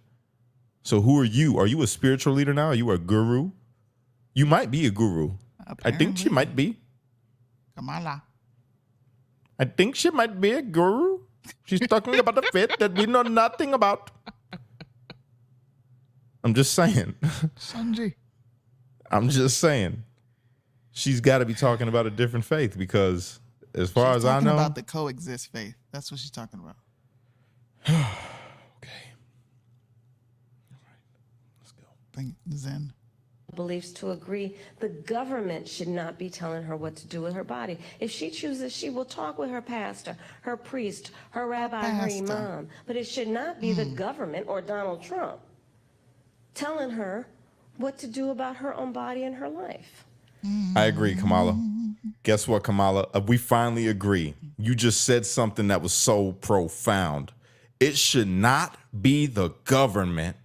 So who are you? Are you a spiritual leader now? Are you a guru? You might be a guru. I think she might be. Kamala. I think she might be a guru. She's talking about a faith that we know nothing about. I'm just saying. Sanji. I'm just saying. She's got to be talking about a different faith because as far as I know. She's talking about the coexist faith. That's what she's talking about. Okay. All right. Let's go. Think Zen. Beliefs to agree the government should not be telling her what to do with her body. If she chooses, she will talk with her pastor, her priest, her rabbi, her imam. But it should not be the government or Donald Trump telling her what to do about her own body and her life. I agree, Kamala. Guess what, Kamala? We finally agree. You just said something that was so profound. It should not be the government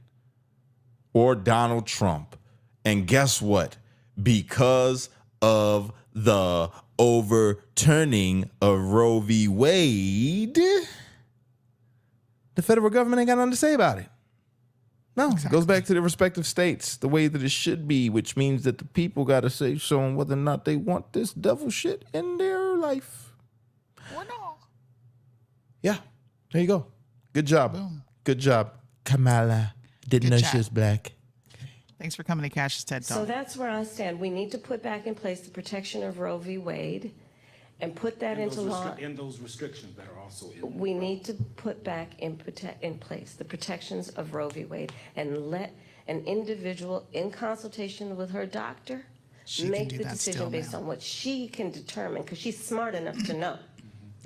or Donald Trump. And guess what? Because of the overturning of Roe v. Wade, the federal government ain't got nothing to say about it. No, It goes back to the respective states, the way that it should be, which means that the people got to say so on whether or not they want this devil shit in their life. Or no. Yeah, there you go. Good job. Boom. Good job, Kamala. Didn't Good know job. she was black. Thanks for coming to Cash's TED Talk. So that's where I stand. We need to put back in place the protection of Roe v. Wade and put that into law. And those restrictions that are also in. We need to put back in place the protections of Roe v. Wade and let an individual, in consultation with her doctor, make the decision based on what she can determine, because she's smart enough to know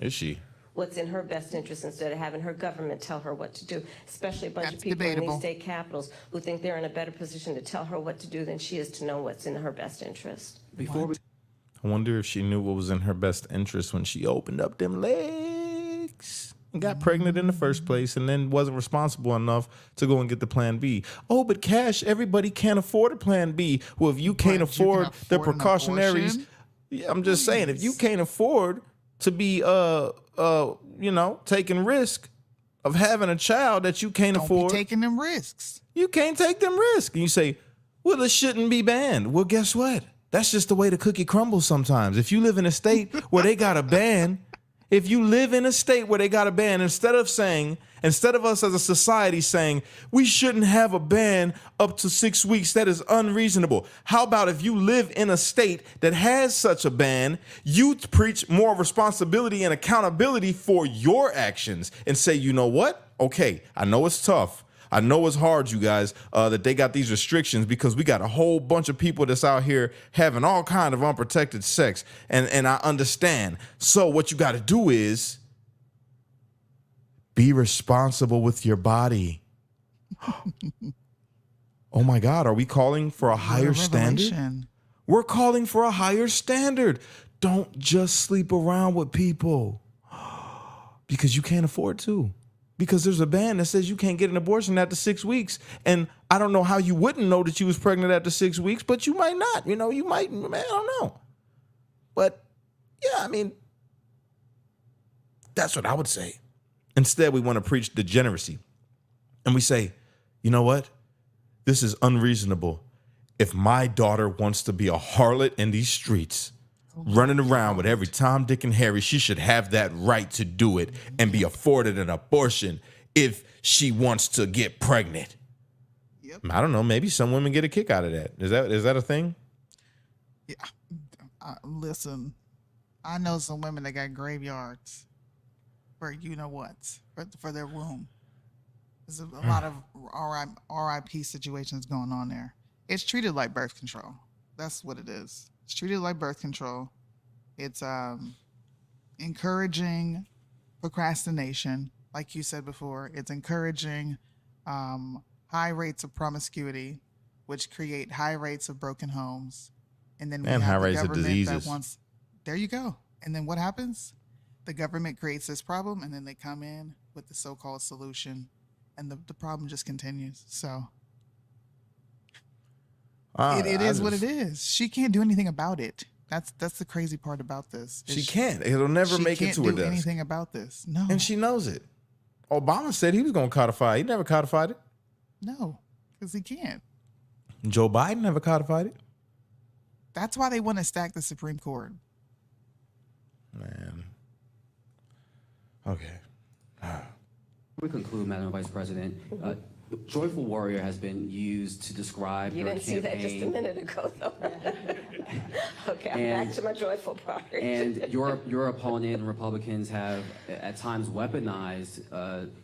Is she? what's in her best interest instead of having her government tell her what to do, especially a bunch of That's people in debatable. these state capitals who think they're in a better position to tell her what to do than she is to know what's in her best interest. I wonder if she knew what was in her best interest when she opened up them legs and got pregnant in the first place and then wasn't responsible enough to go and get the plan B. Oh, but Cash, everybody can't afford a plan B. Well, if you can't But you can afford the afford an precautionaries, abortion? yeah, I'm just saying, if you can't afford to be, taking risk of having a child that you can't Don't afford, be taking them risks. you can't take them risks. And you say, well, it shouldn't be banned. Well, guess what? That's just the way the cookie crumbles sometimes. If you live in a state where they got a ban, instead of us as a society saying, we shouldn't have a ban up to 6 weeks, that is unreasonable. How about if you live in a state that has such a ban, you preach more responsibility and accountability for your actions and say, you know what? Okay, I know it's tough. I know it's hard, you guys, that they got these restrictions because we got a whole bunch of people that's out here having all kind of unprotected sex, and I understand. So what you got to do is be responsible with your body. Oh my God, are we calling for a higher standard? We're calling for a higher standard. Don't just sleep around with people because you can't afford to. Because there's a ban that says you can't get an abortion after 6 weeks. And I don't know how you wouldn't know that you was pregnant after 6 weeks, but you might not. You might, man, I don't know. But yeah, I mean, that's what I would say. Instead, we want to preach degeneracy. And we say, you know what? This is unreasonable. If my daughter wants to be a harlot in these streets, running around with every Tom, Dick, and Harry, she should have that right to do it and be afforded an abortion if she wants to get pregnant. Yep. I don't know. Maybe some women get a kick out of that. Is that a thing? Yeah. Listen, I know some women that got graveyards for for their womb. There's a lot of RIP situations going on there. It's treated like birth control. That's what it is. It's treated like birth control. It's encouraging procrastination, like you said before. It's encouraging high rates of promiscuity, which create high rates of broken homes. And then we And high have the rates of government that diseases. wants. There you go. And then what happens? The government creates this problem, and then they come in with the so-called solution, and the problem just continues. So it is what it is. She can't do anything about it. That's the crazy part about this. She can't. It'll never make it to her She can't do desk. anything about this. No. And she knows it. Obama said he was going to codify it. He never codified it. No, because he can't. Joe Biden never codified it. That's why they want to stack the Supreme Court. Man. Okay. We conclude, Madam Vice President. Joyful warrior has been used to describe You your didn't see that just a campaign, minute ago, though. Okay, I'm And- back to my joyful part. and your opponent and Republicans have at times weaponized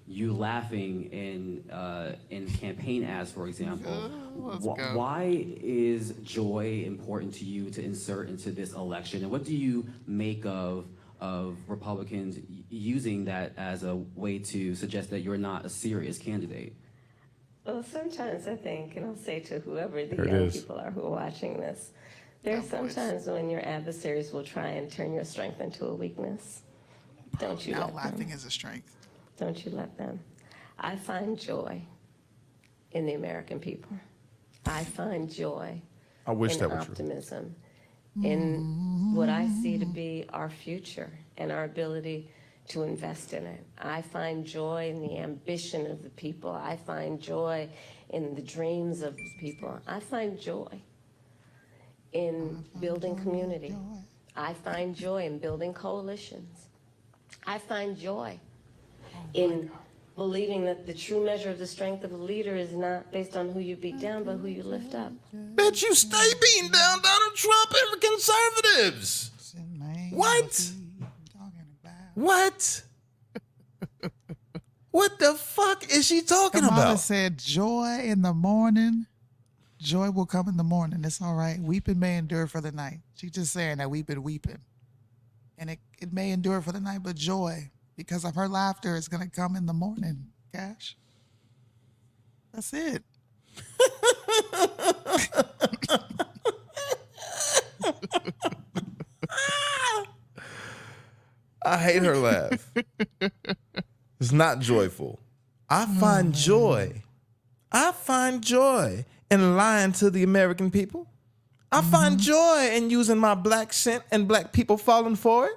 you laughing in campaign ads, for example. Let's go. Why is joy important to you to insert into this election, and what do you make of Republicans using that as a way to suggest that you're not a serious candidate? Well, sometimes I think, and I'll say to whoever the There it young is. people are who are watching this, there are sometimes when your adversaries will try and turn your strength into a weakness. Don't you Now let laughing them. is a strength. Don't you let them. I find joy in the American people. I find joy I wish in that were true. optimism, in what I see to be our future and our ability to invest in it. I find joy in the ambition of the people. I find joy in the dreams of the people. I find joy in building community. I find joy in building coalitions. I find joy in believing that the true measure of the strength of a leader is not based on who you beat down, but who you lift up. Bet you stay beating down Donald Trump and the conservatives. What? What? What the fuck is she talking Kamala about? said, joy in the morning. Joy will come in the morning. It's all right. Weeping may endure for the night. She's just saying that we've been weeping. And it may endure for the night, but joy, because of her laughter, is going to come in the morning, Cash. That's it. I hate her laugh. It's not joyful. I find joy. I find joy in lying to the American people. I find joy in using my black scent and black people falling for it.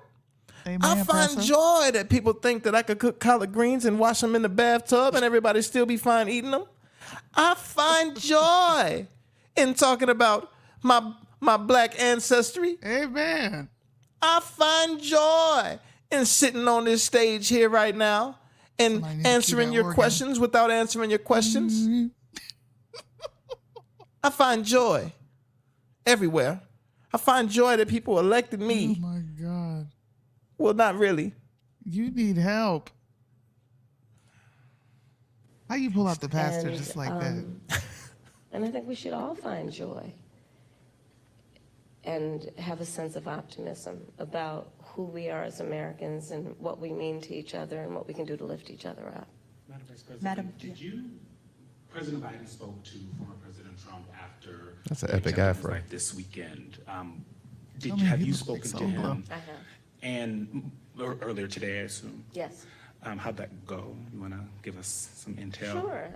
Amen, I find Pastor. joy that people think that I could cook collard greens and wash them in the bathtub and everybody still be fine eating them. I find joy in talking about my black ancestry. Amen. I find joy in sitting on this stage here right now and Somebody need to answering cue that your organ. questions without answering your questions. I find joy everywhere. I find joy that people elected Oh me. my God. Well, not really. You need help. How you pull out the pastor And, just like that? And I think we should all find joy and have a sense of optimism about who we are as Americans and what we mean to each other and what we can do to lift each other up. Madam Vice President, Madam- President Biden spoke to former President Trump after That's an the epic intelligence afro. like this weekend. Tell me Have he you looks like spoken to Solo. him? I have. And earlier today, I assume. Yes. How'd that go? You want to give us some intel? Sure.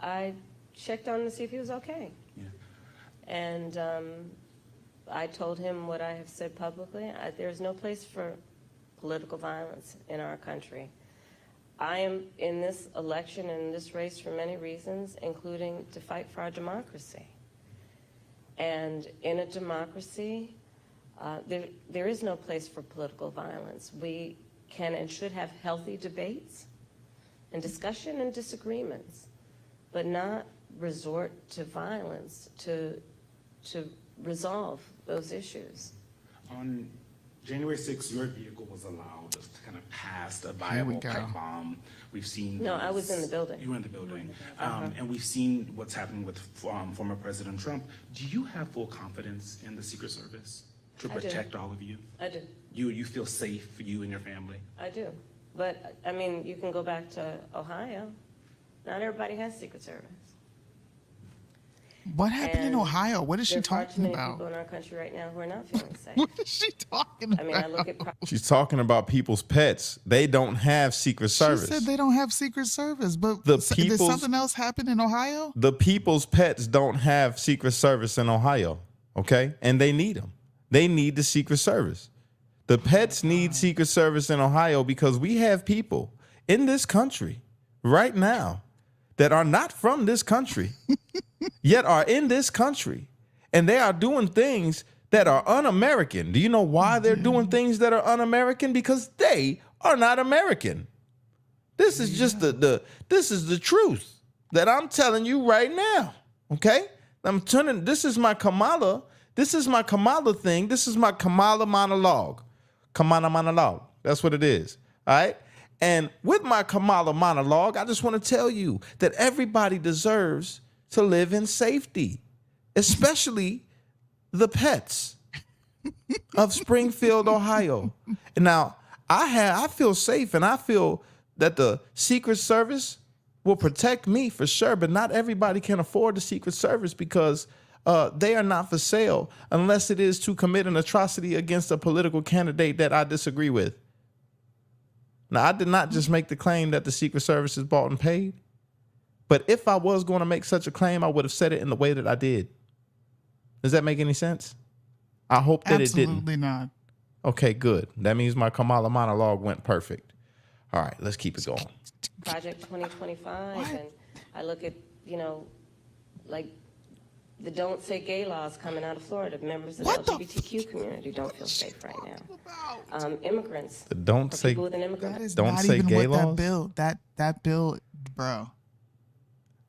I checked on him to see if he was okay. Yeah. And I told him what I have said publicly. There's no place for political violence in our country. I am in this election and in this race for many reasons, including to fight for our democracy. And in a democracy, there is no place for political violence. We can and should have healthy debates and discussion and disagreements, but not resort to violence to resolve those issues. On January 6th, your vehicle was allowed to kind of pass a we viable go. pipe bomb. We've seen. No, I was in the building. You were in the building. And we've seen what's happening with former President Trump. Do you have full confidence in the Secret Service to I do. protect all of you? I do. You feel safe for you and your family? I do. But, I mean, you can go back to Ohio. Not everybody has Secret Service. What happened in And Ohio? What is she There's far too talking many about? people in our country right now who are not feeling safe. What is she talking about? I mean, I look at She's talking about people's pets. They don't have Secret Service. She said they don't have Secret Service, but The did people's- something else happen in Ohio? The people's pets don't have Secret Service in Ohio, okay? And they need them. They need the Secret Service. The pets need Secret Service in Ohio because we have people in this country right now that are not from this country, yet are in this country. And they are doing things that are un-American. Do you know why they're doing things that are un-American? Because they are not American. This is just this is the truth that I'm telling you right now. Okay? This is my Kamala. This is my Kamala thing. This is my Kamala monologue. Kamala monologue. That's what it is. All right? And with my Kamala monologue, I just want to tell you that everybody deserves to live in safety, especially the pets of Springfield, Ohio. And now I feel safe, and I feel that the Secret Service will protect me for sure, but not everybody can afford the Secret Service because they are not for sale unless it is to commit an atrocity against a political candidate that I disagree with. Now, I did not just make the claim that the Secret Service is bought and paid, but if I was going to make such a claim, I would have said it in the way that I did. Does that make any sense? I hope that it didn't. Absolutely not. Okay, good. That means my Kamala monologue went perfect. All right, let's keep it going. Project 2025, and I look at, like the Don't Say Gay laws coming out of Florida. Members of the LGBTQ community don't feel safe right now. Immigrants. The Don't or Say people with an immigrant. That is Don't not say even gay what laws? that bill. That bill, bro.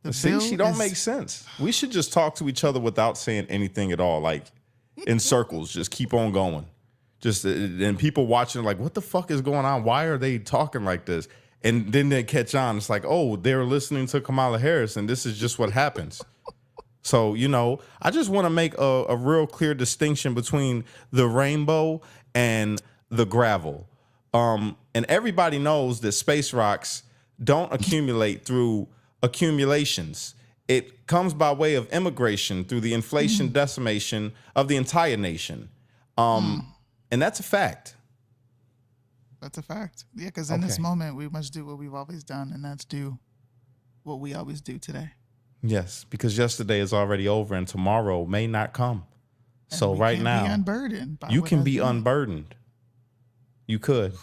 The See, bill she don't is- make sense. We should just talk to each other without saying anything at all, like in circles. Just keep on going. Just and people watching like, what the fuck is going on? Why are they talking like this? And then they catch on. It's like, oh, they're listening to Kamala Harris, and this is just what happens. So, I just want to make a real clear distinction between the rainbow and the gravel. And everybody knows that space rocks don't accumulate through accumulations. It comes by way of immigration through the inflation decimation of the entire nation. And that's a fact. That's a fact. Yeah, because in this Okay. moment, we must do what we've always done, and that's do what we always do today. Yes, because yesterday is already over and tomorrow may not come. And So we right can't now, be unburdened by you what can has be been. unburdened. You could.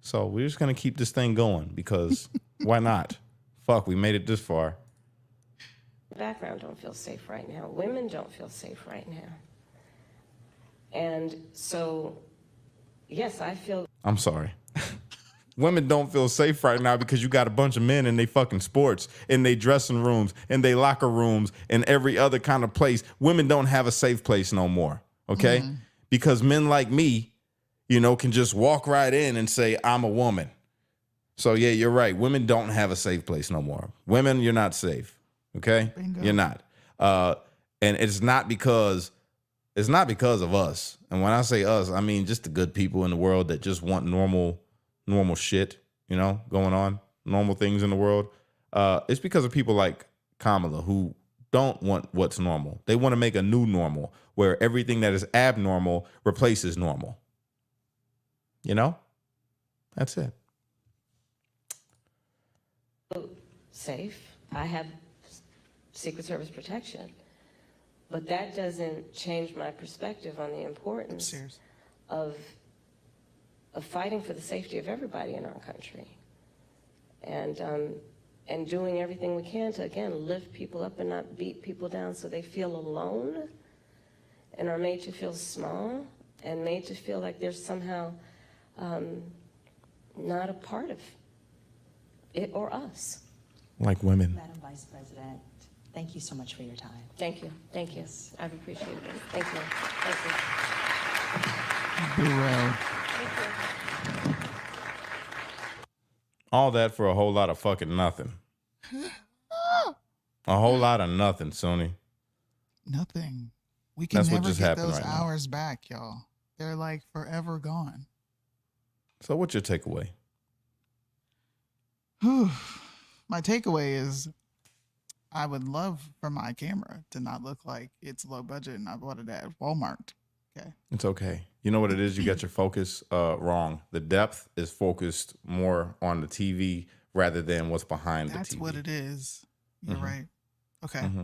So we're just going to keep this thing going because why not? Fuck, we made it this far. Background don't feel safe right now. Women don't feel safe right now. And so, yes, I feel I'm sorry. Women don't feel safe right now because you got a bunch of men in they fucking sports, in they dressing rooms, in they locker rooms, and every other kind of place. Women don't have a safe place no more, okay? Because men like me, can just walk right in and say, I'm a woman. So, yeah, you're right. Women don't have a safe place no more. Women, you're not safe, okay? Bingo. You're not. And it's not because of us. And when I say us, I mean just the good people in the world that just want normal shit, going on, normal things in the world. It's because of people like Kamala who don't want what's normal. They want to make a new normal where everything that is abnormal replaces normal. That's it. safe. I have Secret Service protection. But that doesn't change my perspective on the importance Upstairs. of fighting for the safety of everybody in our country. And doing everything we can to, again, lift people up and not beat people down so they feel alone and are made to feel small and made to feel like they're somehow not a part of it or us. Like women. Madam Vice President, thank you so much for your time. Thank you. Thank you. I've appreciated it. Thank you. Thank you. Burrell. Thank you. All that for a whole lot of fucking nothing. A whole lot of nothing, Soonie. Nothing. We can That's what never just get happened those right now. hours back, y'all. They're like forever gone. So what's your takeaway? My takeaway is I would love for my camera to not look like it's low budget and I bought it at Walmart. Okay. It's okay. You know what it is? You got your focus wrong. The depth is focused more on the TV rather than what's behind That's the TV. what it is. You're right. Okay. Mm-hmm.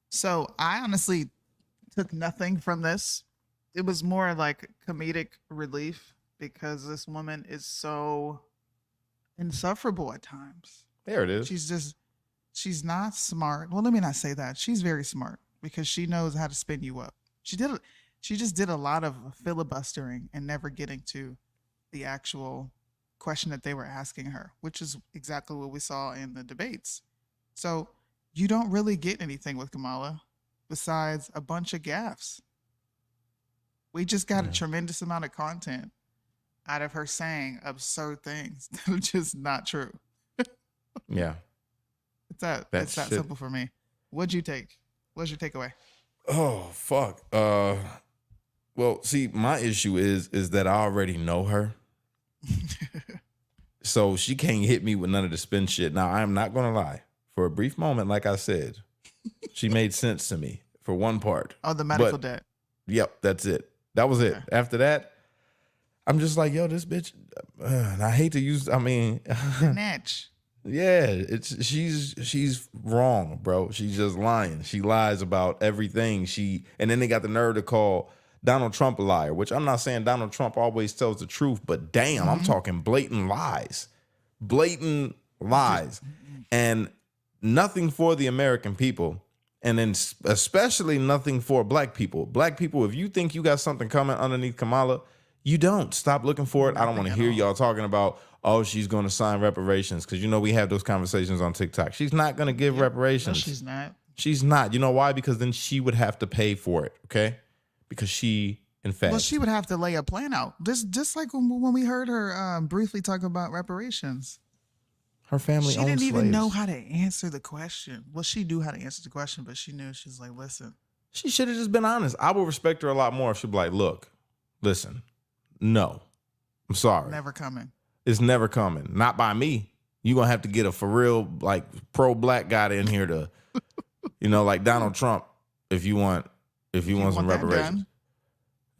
So I honestly took nothing from this. It was more like comedic relief because this woman is so insufferable at times. There it is. She's not smart. Well, let me not say that. She's very smart because she knows how to spin you up. She just did a lot of filibustering and never getting to the actual question that they were asking her, which is exactly what we saw in the debates. So you don't really get anything with Kamala besides a bunch of gaffes. We just got a tremendous amount of content out of her saying absurd things that are just not true. Yeah. It's that shit. simple for me. What'd you take? What's your takeaway? Oh, fuck. Well, see, my issue is that I already know her. So she can't hit me with none of the spin shit. Now, I'm not going to lie. For a brief moment, like I said, she made sense to me for one part. Oh, the medical debt. Yep, that's it. That was it. Okay. After that, I'm just like, yo, this bitch, and I hate to use, I mean, Natch. yeah, she's wrong, bro. She's just lying. She lies about everything. And then they got the nerve to call Donald Trump a liar, which I'm not saying Donald Trump always tells the truth, but damn, I'm talking blatant lies. Blatant lies. And nothing for the American people. And then especially nothing for black people. Black people, if you think you got something coming underneath Kamala, you don't. Stop looking for it. I don't want to hear y'all talking about, oh, she's going to sign reparations. Because, you know, we have those conversations on TikTok. She's not going to give reparations. No, she's not. She's not. You know why? Because then she would have to pay for it, okay? Because she, in fact. Well, she would have to lay a plan out. Just like when we heard her briefly talk about reparations. Her family She owned didn't even slaves. know how to answer the question. Well, she knew how to answer the question, but she knew. She's like, listen. She should have just been honest. I would respect her a lot more if she'd be like, look, listen, no, I'm sorry. Never coming. It's never coming. Not by me. You're going to have to get a for real, like, pro-black guy in here to, you know, like Donald Trump, if you want some that reparations.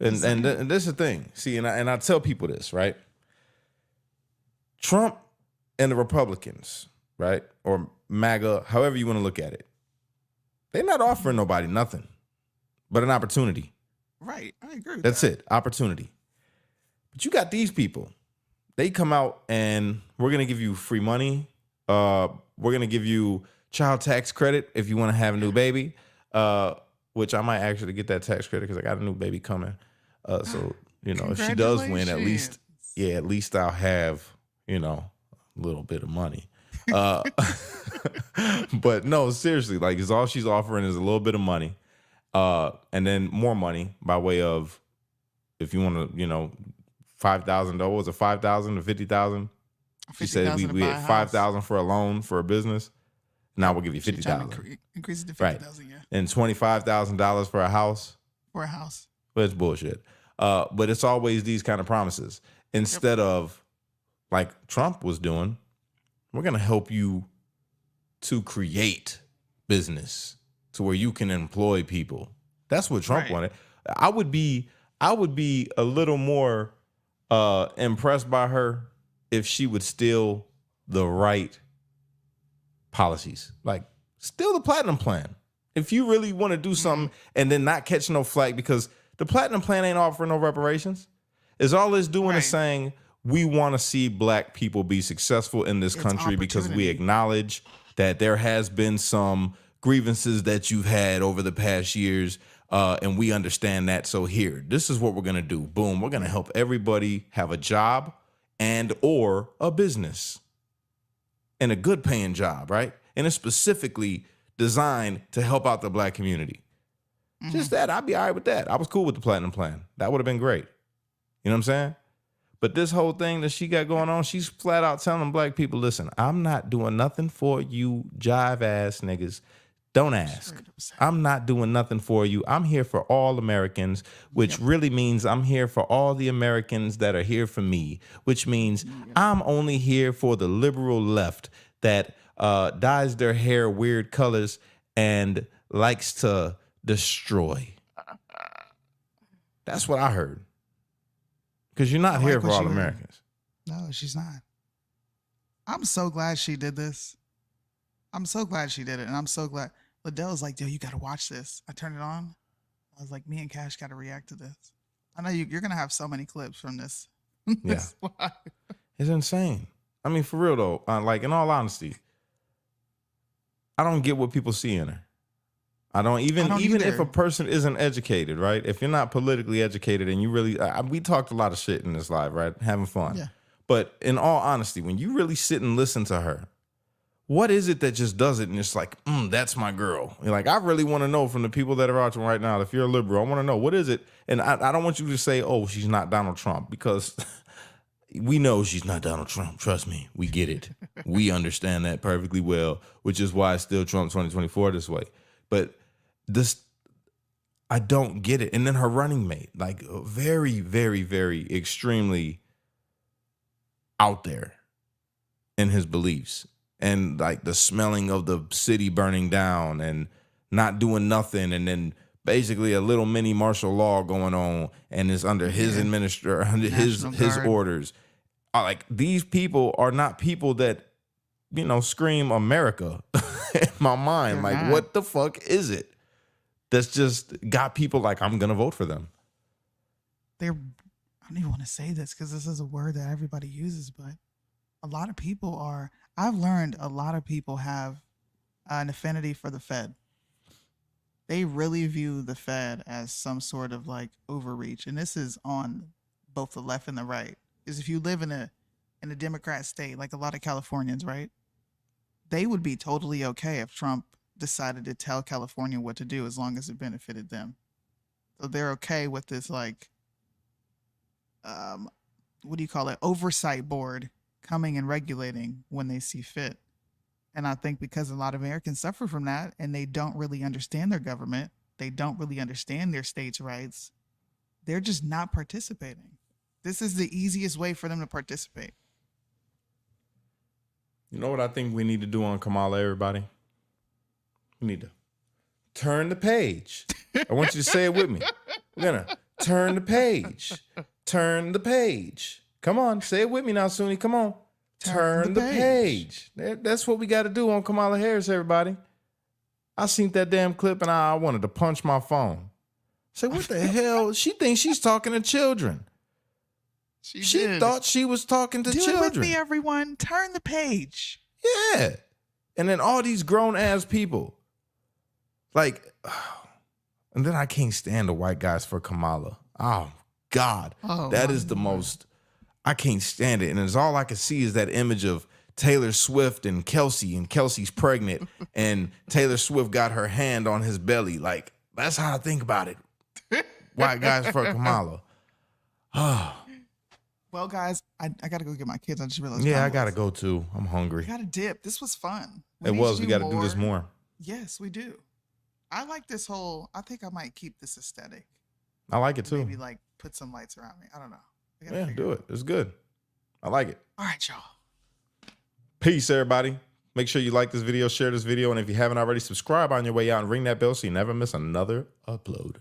done? And this is the thing. See, and I tell people this, right? Trump and the Republicans, right? Or MAGA, however you want to look at it. They're not offering nobody nothing but an opportunity. Right. I agree with That's that. it. Opportunity. But you got these people. They come out and we're going to give you free money. We're going to give you child tax credit if you want to have a new baby, which I might actually get that tax credit because I got a new baby coming. So, you know, if she does win, at least I'll have, you know, a little bit of money. But no, seriously, like, it's all she's offering is a little bit of money. And then more money by way of, if you want to, you know, $5,000. Was it 5,000 to 50,000? She said we had 5,000 for a loan for a business. Now we'll give you 50,000. Increase it to 50,000, right. yeah. And $25,000 for a house. For a house. Well, it's bullshit. But it's always these kind of promises. Instead of, like Trump was doing, we're going to help you to create business to where you can employ people. That's what Trump wanted. I would be a little more impressed by her if she would steal the right policies, like steal the platinum plan. If you really want to do something and then not catch no flack, because the platinum plan ain't offering no reparations. Is all it's doing is saying we want to see black people be successful in this country because we acknowledge that there has been some grievances that you've had over the past years. And we understand that. So here, this is what we're going to do. Boom. We're going to help everybody have a job and or a business and a good paying job, right? And it's specifically designed to help out the black community. Just that, I'd be all right with that. I was cool with the platinum plan. That would have been great. You know what I'm saying? But this whole thing that she got going on, she's flat out telling black people, listen, I'm not doing nothing for you jive ass niggas. Don't ask. I'm not doing nothing for you. I'm here for all Americans, which really means I'm here for all the Americans that are here for me, which means I'm only here for the liberal left that dyes their hair weird colors, and likes to destroy. That's what I heard. Because you're not I here like for what all you heard. Americans. No, she's not. I'm so glad she did this. I'm so glad she did it. And I'm so glad. Liddell's like, yo, you got to watch this. I turned it on. I was like, me and Cash got to react to this. I know you're going to have so many clips from this. Yeah. It's insane. I mean, for real though, like in all honesty, I don't get what people see in her. I don't even if either. a person isn't educated, right? If you're not politically educated and you really, we talked a lot of shit in this live, right? Having fun. Yeah. But in all honesty, when you really sit and listen to her, what is it that just does it? And it's like, that's my girl. You're like, I really want to know from the people that are watching right now, if you're a liberal, I want to know, what is it? And I don't want you to say, oh, she's not Donald Trump, because we know she's not Donald Trump. Trust me, we get it. We understand that perfectly well, which is why it's still Trump 2024 this way. But this, I don't get it. And then her running mate, like very, very, very extremely out there in his beliefs, and like the smelling of the city burning down and not doing nothing, and then basically a little mini martial law going on, and it's under his under his orders. Like, these people are not people that, you know, scream America in my mind. They're like, not. what the fuck is it that's just got people like, I'm gonna vote for them? I don't even want to say this because this is a word that everybody uses, but a lot of people are, I've learned a lot of people have an affinity for the Fed. They really view the Fed as some sort of like overreach. And this is on both the left and the right. Is if you live in a Democrat state, like a lot of Californians, right? They would be totally okay if Trump decided to tell California what to do as long as it benefited them. So they're okay with this, like, what do you call it? Oversight board coming and regulating when they see fit. And I think because a lot of Americans suffer from that and they don't really understand their government, they don't really understand their states' rights, they're just not participating. This is the easiest way for them to participate. You know what I think we need to do on Kamala, everybody? We need to turn the page. I want you to say it with me. We're going to turn the page. Turn the page. Come on, say it with me now, Soonie. Come on. Turn the page. That's what we got to do on Kamala Harris, everybody. I seen that damn clip and I wanted to punch my phone. Say, what the hell? She thinks she's talking to children. She thought she was talking to children. Do it with me, everyone. Turn the page. Yeah. And then all these grown ass people. Like, and then I can't stand the white guys for Kamala. Oh, God. That is the most, I can't stand it. And it's all I can see is that image of Taylor Swift and Kelsey's pregnant, and Taylor Swift got her hand on his belly. Like, that's how I think about it. White guys for Kamala. Oh. Well, guys, I got to go get my kids. I just realized. Yeah, I got to go too. I'm hungry. We got to dip. This was fun. We got to do this more. Yes, we do. I like this whole, I think I might keep this aesthetic. I like it too. Maybe like put some lights around me. I don't know. Yeah, do it. It's good. I like it. All right, y'all. Peace, everybody. Make sure you like this video, share this video, and if you haven't already, subscribe on your way out and ring that bell so you never miss another upload.